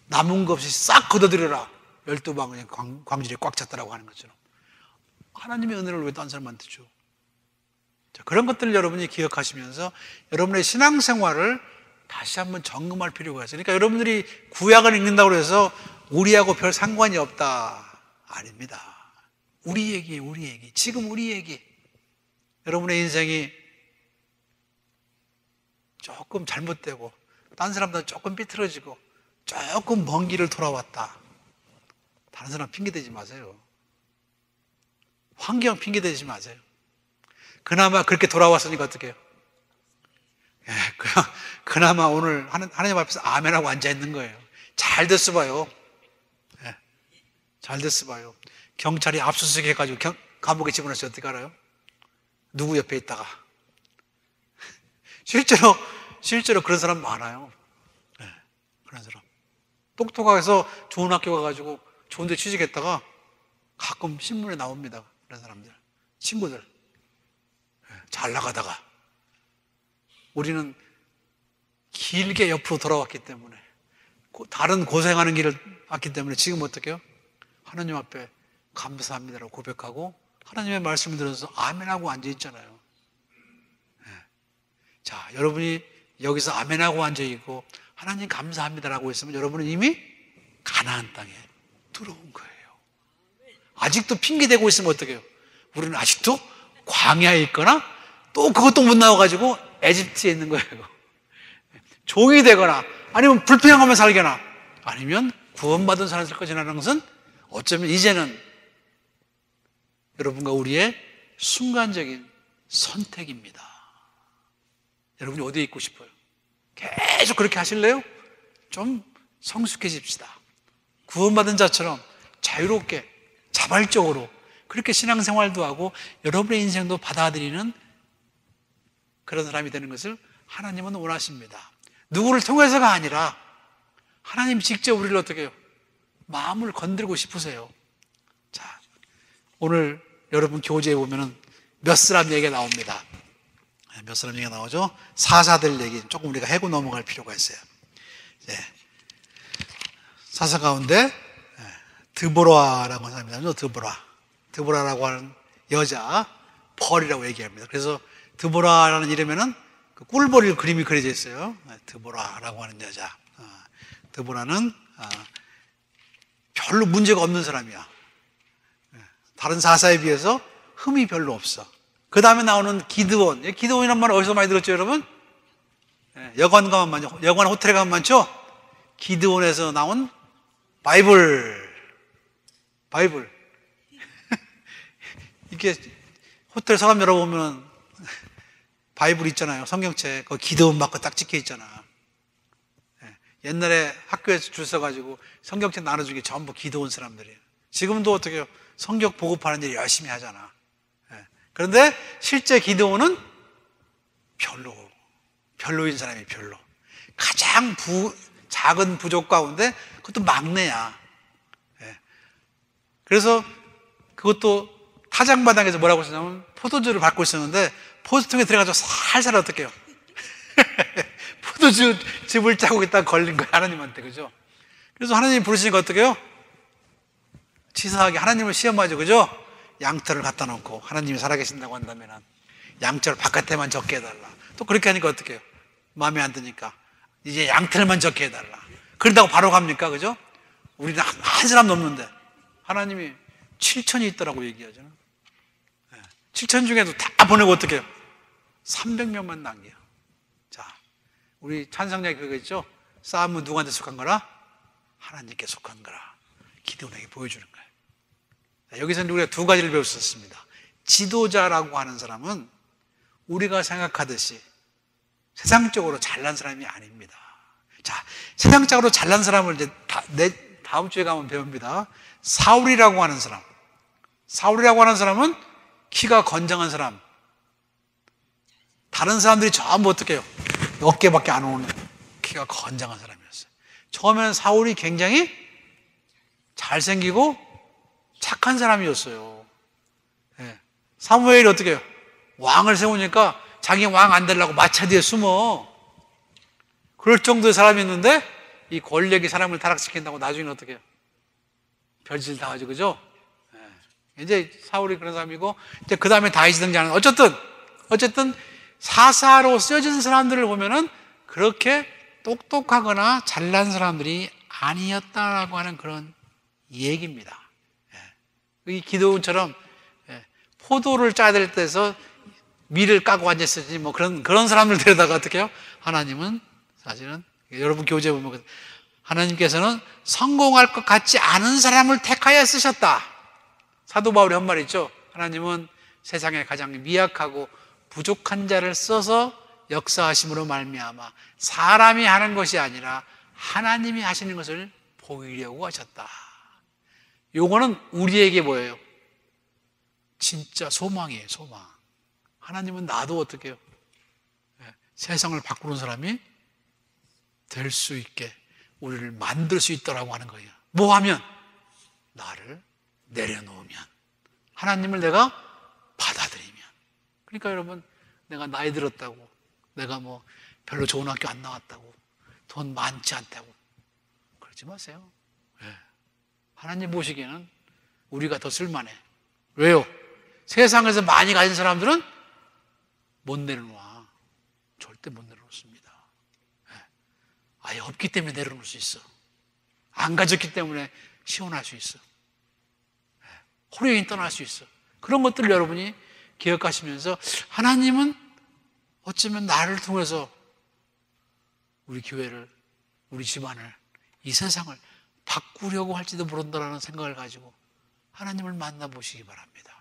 남은 것 없이 싹 걷어들여라. 12방울이 광질에 꽉 찼다라고 하는 것처럼. 하나님의 은혜를 왜 딴 사람한테 줘? 자, 그런 것들을 여러분이 기억하시면서 여러분의 신앙생활을 다시 한번 점검할 필요가 있어요. 그러니까 여러분들이 구약을 읽는다고 해서 우리하고 별 상관이 없다. 아닙니다. 우리 얘기예요, 우리 얘기. 지금 우리 얘기. 여러분의 인생이 조금 잘못되고 딴 사람들은 조금 삐뚤어지고 조금 먼 길을 돌아왔다. 다른 사람 핑계대지 마세요. 환경 핑계대지 마세요. 그나마 그렇게 돌아왔으니까 어떡해요? 그나마 오늘 하나님 앞에서 아멘하고 앉아있는 거예요. 잘 됐어 봐요. 잘 됐어 봐요. 경찰이 압수수색 해가지고 감옥에 집어넣었어요. 어떻게 알아요? 누구 옆에 있다가. 실제로 그런 사람 많아요. 그런 사람. 똑똑해서 좋은 학교 가가지고 좋은 데 취직했다가 가끔 신문에 나옵니다. 그런 사람들. 친구들. 잘 나가다가. 우리는 길게 옆으로 돌아왔기 때문에, 다른 고생하는 길을 왔기 때문에 지금 어떻게 해요? 하나님 앞에 감사합니다라고 고백하고 하나님의 말씀을 들어서 아멘하고 앉아있잖아요. 자, 여러분이 여기서 아멘하고 앉아있고 하나님 감사합니다라고 했으면 여러분은 이미 가나안 땅에 들어온 거예요. 아직도 핑계대고 있으면 어떻게 해요? 우리는 아직도 광야에 있거나 또 그것도 못 나와가지고 에집트에 있는 거예요. 종이 되거나 아니면 불평하며 살거나 아니면 구원받은 사람들까지 지나는 것은 어쩌면 이제는 여러분과 우리의 순간적인 선택입니다. 여러분이 어디에 있고 싶어요? 계속 그렇게 하실래요? 좀 성숙해집시다. 구원받은 자처럼 자유롭게 자발적으로 그렇게 신앙생활도 하고 여러분의 인생도 받아들이는 그런 사람이 되는 것을 하나님은 원하십니다. 누구를 통해서가 아니라 하나님 직접 우리를 어떻게 해요? 마음을 건드리고 싶으세요. 자, 오늘 여러분 교재에 보면은 몇 사람 얘기가 나옵니다. 몇 사람 얘기가 나오죠? 사사들 얘기 조금 우리가 해고 넘어갈 필요가 있어요. 네. 사사 가운데 드보라라고 하는 사람이 나오죠. 드보라라고 하는 여자, 벌이라고 얘기합니다. 그래서 드보라라는 이름에는 그 꿀벌 그림이 그려져 있어요. 드보라라고 하는 여자. 드보라는 별로 문제가 없는 사람이야. 다른 사사에 비해서 흠이 별로 없어. 그 다음에 나오는 기드온. 기드온이란 말은 어디서 많이 들었죠, 여러분? 여관 가면 많죠. 여관 호텔에 가면 많죠? 기드온에서 나온 바이블. 이게 호텔 사람 열어보면 바이블 있잖아요. 성경책. 거기 기드온 마크 딱 찍혀 있잖아. 옛날에 학교에서 줄 서가지고 성경책 나눠준 게 전부 기드온 사람들이에요. 지금도 어떻게 해요? 성경 보급하는 일 열심히 하잖아. 그런데 실제 기드온은 별로인 사람이 별로. 가장 작은 부족 가운데 그것도 막내야. 그래서 그것도 타작마당에서 뭐라고 했냐면 포도주를 밟고 있었는데 포도통에 들어가서 살살 어떻게 해요? 포도주 즙을 짜고 있다가 걸린 거야, 하나님한테. 그죠? 그래서 하나님이 부르시니까 어떻게 해요? 치사하게 하나님을 시험하죠. 그죠? 양털을 갖다 놓고 하나님이 살아계신다고 한다면 양털 바깥에만 적게 해달라. 또 그렇게 하니까 어떻게 해요? 마음에 안 드니까 이제 양털만 적게 해달라. 그런다고 바로 갑니까? 그죠? 우리는 한 사람 넘는데 하나님이 7천이 있더라고 얘기하잖아요. 7천 중에도 다 보내고 어떻게 해요? 300명만 남겨. 자, 우리 찬성자 그거 있죠? 싸움은 누구한테 속한 거라? 하나님께 속한 거라. 기드온에게 보여주는 거예요. 자, 여기서는 우리가 두 가지를 배울 수 있습니다. 지도자라고 하는 사람은 우리가 생각하듯이 세상적으로 잘난 사람이 아닙니다. 자, 세상적으로 잘난 사람을 이제 다음 주에 가면 배웁니다. 사울이라고 하는 사람은 키가 건장한 사람. 다른 사람들이 전부 어떻게 해요? 어깨밖에 안 오는 키가 건장한 사람이었어요. 처음에는 사울이 굉장히 잘생기고 착한 사람이었어요. 사무엘이 어떻게 해요? 왕을 세우니까 자기 왕 안 되려고 마차 뒤에 숨어. 그럴 정도의 사람이었는데 이 권력이 사람을 타락시킨다고 나중에는 어떻게 해요? 별짓을 다 하죠. 그죠? 이제 사울이 그런 사람이고 이제 그 다음에 다윗이 등장하는 어쨌든 사사로 쓰여진 사람들을 보면은 그렇게 똑똑하거나 잘난 사람들이 아니었다라고 하는 그런 얘기입니다. 이 기드온처럼 포도를 짜야 될 때서 밀을 까고 앉았으니 뭐 그런 사람들 데려다가 어떻게 해요? 하나님은 사실은 여러분 교재 보면 하나님께서는 성공할 것 같지 않은 사람을 택하여 쓰셨다. 사도 바울이 한 말 있죠. 하나님은 세상에 가장 미약하고 부족한 자를 써서 역사하심으로 말미암아 사람이 하는 것이 아니라 하나님이 하시는 것을 보이려고 하셨다. 요거는 우리에게 뭐예요? 진짜 소망이에요. 소망. 하나님은 나도 어떻게 해요? 세상을 바꾸는 사람이 될 수 있게 우리를 만들 수 있다라고 하는 거예요. 뭐 하면? 나를 내려놓으면, 하나님을 내가 받아들이면. 그러니까 여러분, 내가 나이 들었다고, 내가 뭐 별로 좋은 학교 안 나왔다고, 돈 많지 않다고 그러지 마세요. 하나님 보시기에는 우리가 더 쓸만해. 왜요? 세상에서 많이 가진 사람들은 못 내려놔. 절대 못 내려놓습니다. 아예 없기 때문에 내려놓을 수 있어. 안 가졌기 때문에 시원할 수 있어. 호련히 떠날 수 있어. 그런 것들을 여러분이 기억하시면서 하나님은 어쩌면 나를 통해서 우리 교회를, 우리 집안을, 이 세상을 바꾸려고 할지도 모른다라는 생각을 가지고 하나님을 만나보시기 바랍니다.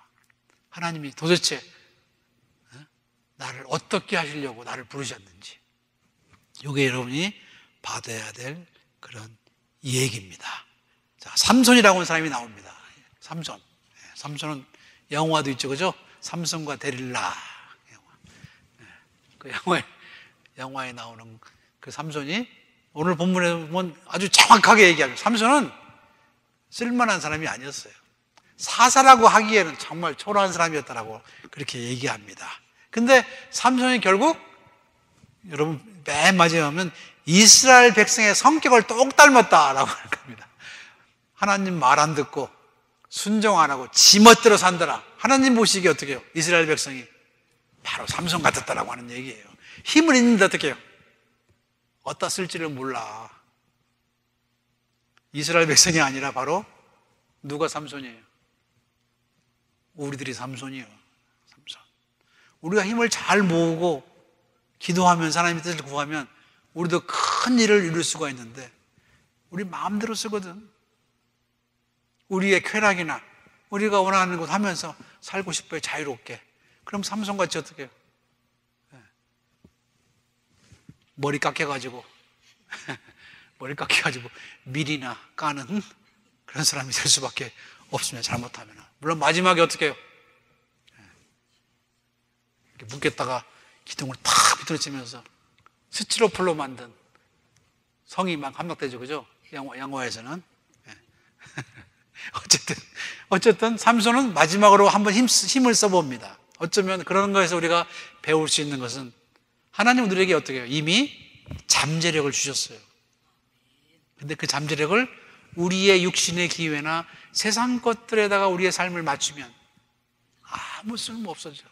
하나님이 도대체 나를 어떻게 하시려고 나를 부르셨는지, 이게 여러분이 받아야 될 그런 얘기입니다. 자, 삼손이라고 하는 사람이 나옵니다. 삼손은 영화도 있죠, 그죠? 삼손과 데릴라 그 영화에 나오는 그 삼손이 오늘 본문에 보면 아주 정확하게 얘기하죠. 삼손은 쓸만한 사람이 아니었어요. 사사라고 하기에는 정말 초라한 사람이었다라고 그렇게 얘기합니다. 근데 삼손이 결국 여러분 맨 마지막에 보면 이스라엘 백성의 성격을 똑 닮았다라고 할 겁니다. 하나님 말 안 듣고 순종 안 하고 지멋대로 산다라. 하나님 보시기에 어떻게 해요? 이스라엘 백성이 바로 삼손 같았다라고 하는 얘기예요. 힘을 있는데 어떻게 해요? 어디다 쓸지를 몰라. 이스라엘 백성이 아니라 바로 누가 삼손이에요? 우리들이 삼손이에요. 삼손. 우리가 힘을 잘 모으고 기도하면서 하나님의 뜻을 구하면 우리도 큰 일을 이룰 수가 있는데 우리 마음대로 쓰거든. 우리의 쾌락이나 우리가 원하는 것 하면서 살고 싶어요. 자유롭게. 그럼 삼손같이 어떻게 해요? 머리 깎여가지고 밀이나 까는 그런 사람이 될 수밖에 없으면, 잘못하면. 물론 마지막에 어떻게 해요? 이렇게 묶였다가 기둥을 탁 비틀어치면서 스티로폴로 만든 성이 막 함락되죠. 그죠? 영화에서는. 어쨌든 삼손은 마지막으로 한번 힘을 써봅니다. 어쩌면 그런 거에서 우리가 배울 수 있는 것은 하나님은 우리에게 어떻게 해요? 이미 잠재력을 주셨어요. 근데 그 잠재력을 우리의 육신의 기회나 세상 것들에다가 우리의 삶을 맞추면 아무 쓸모 없어져.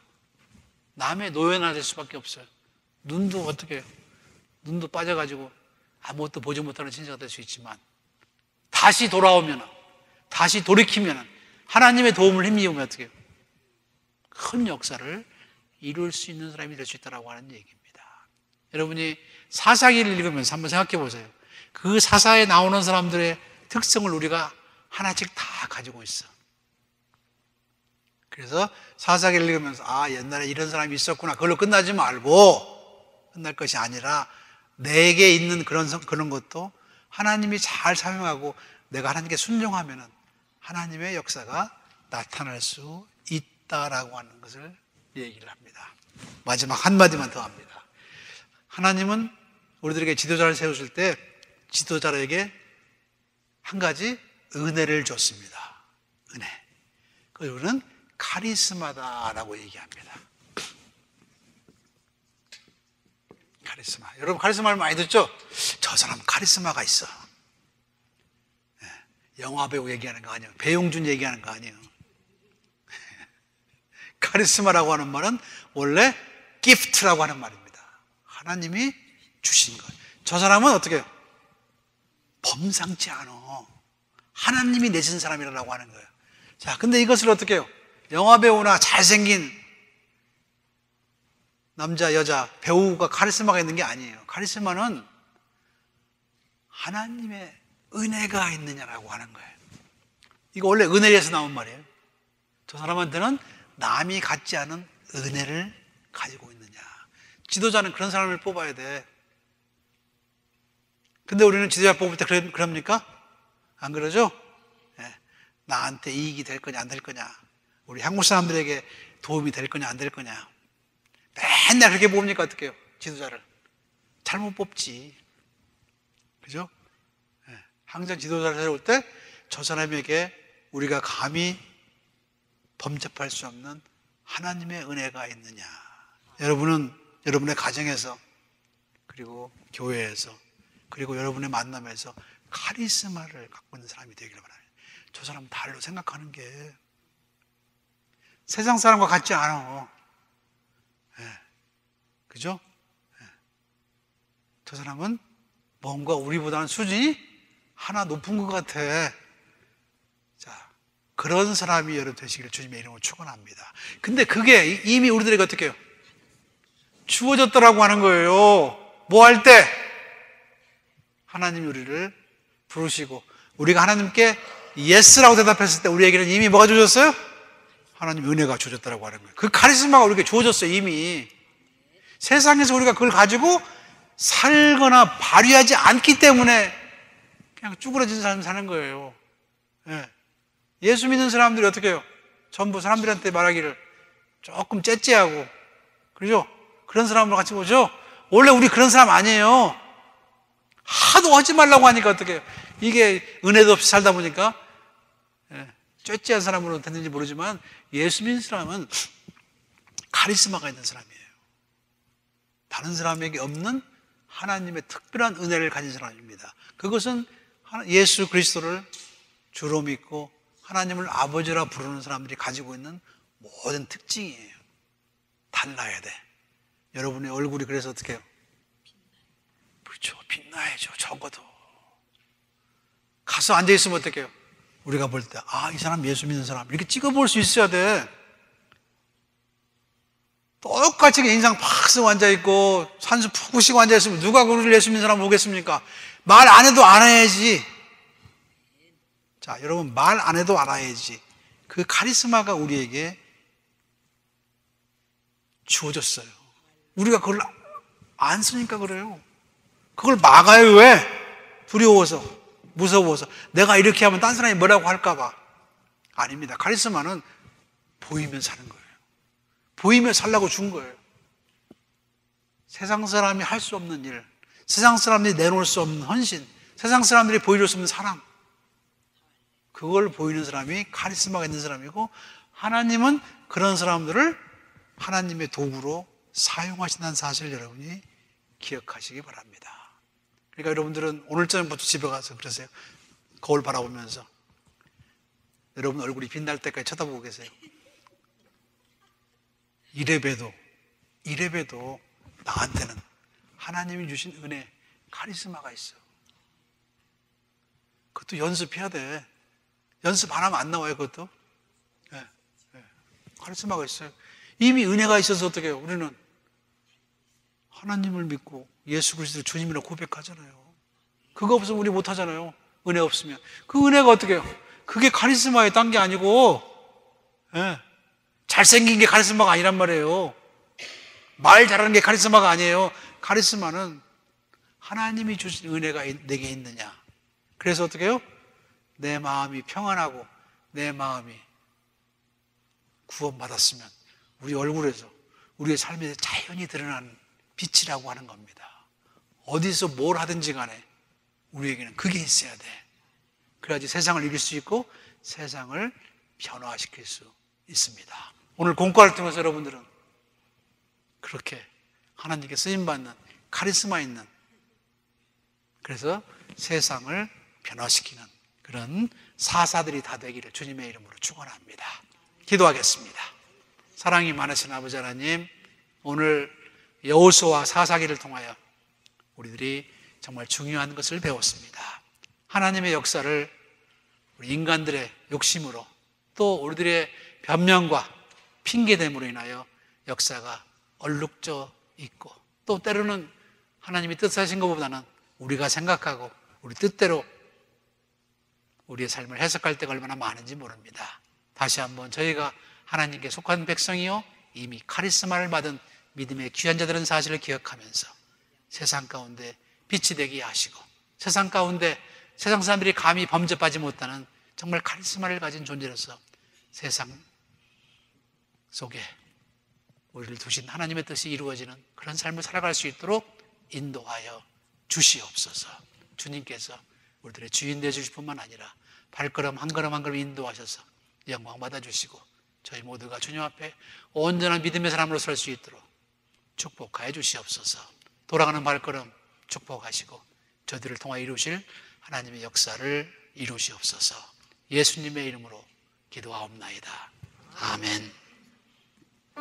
남의 노예나 될 수밖에 없어요. 눈도 어떻게 해요? 눈도 빠져가지고 아무것도 보지 못하는 신세가 될 수 있지만 다시 돌아오면, 다시 돌이키면, 하나님의 도움을 힘입으면 어떻게 해요? 큰 역사를 이룰 수 있는 사람이 될 수 있다고 하는 얘기입니다. 여러분이 사사기를 읽으면서 한번 생각해 보세요. 그 사사에 나오는 사람들의 특성을 우리가 하나씩 다 가지고 있어. 그래서 사사기를 읽으면서 옛날에 이런 사람이 있었구나, 그걸로 끝나지 말고, 끝날 것이 아니라 내게 있는 그런 것도 하나님이 잘 사용하고 내가 하나님께 순종하면 하나님의 역사가 나타날 수 있다라고 하는 것을 얘기를 합니다. 마지막 한마디만 더 합니다. 하나님은 우리들에게 지도자를 세우실 때 지도자에게 한 가지 은혜를 줬습니다. 은혜. 그리고는 카리스마다라고 얘기합니다. 카리스마. 여러분 카리스마를 많이 듣죠? 저 사람 카리스마가 있어. 영화 배우 얘기하는 거 아니에요. 배용준 얘기하는 거 아니에요. 카리스마라고 하는 말은 원래 기프트라고 하는 말입니다. 하나님이 주신 것. 저 사람은 어떻게 해요? 범상치 않아. 하나님이 내신 사람이라고 하는 거예요. 자, 근데 이것을 어떻게 해요? 영화 배우나 잘생긴 남자, 여자, 배우가 카리스마가 있는 게 아니에요. 카리스마는 하나님의 은혜가 있느냐라고 하는 거예요. 이거 원래 은혜에서 나온 말이에요. 저 사람한테는 남이 갖지 않은 은혜를 가지고 있느냐. 지도자는 그런 사람을 뽑아야 돼. 근데 우리는 지도자 뽑을 때 그럽니까? 안 그러죠? 나한테 이익이 될 거냐 안 될 거냐, 우리 한국 사람들에게 도움이 될 거냐 안 될 거냐, 맨날 그렇게 뽑으니까 어떡해요? 지도자를 잘못 뽑지. 그죠? 항상 지도자를 세울 때 저 사람에게 우리가 감히 범접할 수 없는 하나님의 은혜가 있느냐. 여러분은 여러분의 가정에서, 그리고 교회에서, 그리고 여러분의 만남에서 카리스마를 갖고 있는 사람이 되기를 바랍니다. 저 사람 달로 생각하는 게 세상 사람과 같지 않아. 그죠? 저 사람은 뭔가 우리보다는 수준이 하나 높은 것 같아. 자, 그런 사람이 여러분 되시기를 주님의 이름으로 축원합니다. 근데 그게 이미 우리들에게 어떻게 해요? 주어졌더라고 하는 거예요. 뭐 할 때? 하나님이 우리를 부르시고 우리가 하나님께 예스라고 대답했을 때 우리에게는 이미 뭐가 주어졌어요? 하나님 은혜가 주어졌다고 하는 거예요. 그 카리스마가 우리에게 주어졌어요. 이미. 세상에서 우리가 그걸 가지고 살거나 발휘하지 않기 때문에 그냥 쭈그러진 삶 사는 거예요. 예수 믿는 사람들이 어떻게 해요? 전부 사람들한테 말하기를 조금 째째하고, 그죠? 그런 사람으로 같이 보죠? 원래 우리 그런 사람 아니에요. 하도 하지 말라고 하니까 어떻게 해요? 이게 은혜도 없이 살다 보니까 째째한 사람으로 됐는지 모르지만 예수 믿는 사람은 카리스마가 있는 사람이에요. 다른 사람에게 없는 하나님의 특별한 은혜를 가진 사람입니다. 그것은 예수 그리스도를 주로 믿고 하나님을 아버지라 부르는 사람들이 가지고 있는 모든 특징이에요. 달라야 돼. 여러분의 얼굴이 그래서 어떻게 해요? 그렇죠. 빛나야죠. 적어도. 가서 앉아있으면 어떻게 해요? 우리가 볼 때, 아, 이 사람 예수 믿는 사람. 이렇게 찍어볼 수 있어야 돼. 똑같이 인상 팍 쓰고 앉아있고, 산수 푹 쉬고 앉아있으면 누가 우리를 예수 믿는 사람 오겠습니까? 말 안 해도 알아야지. 자, 여러분, 말 안 해도 알아야지. 그 카리스마가 우리에게 주어졌어요. 우리가 그걸 안 쓰니까 그래요. 그걸 막아요. 왜? 두려워서, 무서워서. 내가 이렇게 하면 딴 사람이 뭐라고 할까봐. 아닙니다. 카리스마는 보이면 사는 거예요. 보이면 살라고 준 거예요. 세상 사람이 할 수 없는 일, 세상 사람들이 내놓을 수 없는 헌신, 세상 사람들이 보여줄 수 없는 사랑, 그걸 보이는 사람이 카리스마가 있는 사람이고, 하나님은 그런 사람들을 하나님의 도구로 사용하신다는 사실을 여러분이 기억하시기 바랍니다. 그러니까 여러분들은 오늘 저녁부터 집에 가서 그러세요. 거울 바라보면서 여러분 얼굴이 빛날 때까지 쳐다보고 계세요. 이래봬도 나한테는 하나님이 주신 은혜, 카리스마가 있어. 그것도 연습해야 돼. 연습 안 하면 안 나와요, 그것도. 네, 네. 카리스마가 있어요. 이미 은혜가 있어서 어떻게 해요? 우리는 하나님을 믿고 예수 그리스도를 주님이라고 고백하잖아요. 그거 없으면 우리 못하잖아요. 은혜 없으면. 그 은혜가 어떻게 해요? 그게 카리스마에 딴 게 아니고, 네. 잘생긴 게 카리스마가 아니란 말이에요. 말 잘하는 게 카리스마가 아니에요. 카리스마는 하나님이 주신 은혜가 내게 있느냐. 그래서 어떻게 해요? 내 마음이 평안하고 내 마음이 구원받았으면 우리 얼굴에서 우리의 삶에서 자연히 드러나는 빛이라고 하는 겁니다. 어디서 뭘 하든지 간에 우리에게는 그게 있어야 돼. 그래야지 세상을 이길 수 있고 세상을 변화시킬 수 있습니다. 오늘 공과를 통해서 여러분들은 그렇게 하나님께 쓰임받는 카리스마 있는, 그래서 세상을 변화시키는 그런 사사들이 다 되기를 주님의 이름으로 축원합니다. 기도하겠습니다. 사랑이 많으신 아버지 하나님, 오늘 여호수아와 사사기를 통하여 우리들이 정말 중요한 것을 배웠습니다. 하나님의 역사를 우리 인간들의 욕심으로 또 우리들의 변명과 핑계됨으로 인하여 역사가 얼룩져 있고, 또 때로는 하나님이 뜻하신 것보다는 우리가 생각하고 우리 뜻대로 우리의 삶을 해석할 때가 얼마나 많은지 모릅니다. 다시 한번 저희가 하나님께 속한 백성이요 이미 카리스마를 받은 믿음의 귀한 자들은 사실을 기억하면서 세상 가운데 빛이 되게 하시고, 세상 가운데 세상 사람들이 감히 범접하지 못하는 정말 카리스마를 가진 존재로서 세상 속에 우리를 두신 하나님의 뜻이 이루어지는 그런 삶을 살아갈 수 있도록 인도하여 주시옵소서. 주님께서 우리들의 주인 되어주실 뿐만 아니라 발걸음 한 걸음 한 걸음 인도하셔서 영광 받아주시고 저희 모두가 주님 앞에 온전한 믿음의 사람으로 설 수 있도록 축복하여 주시옵소서. 돌아가는 발걸음 축복하시고 저들을 통하여 이루실 하나님의 역사를 이루시옵소서. 예수님의 이름으로 기도하옵나이다. 아멘.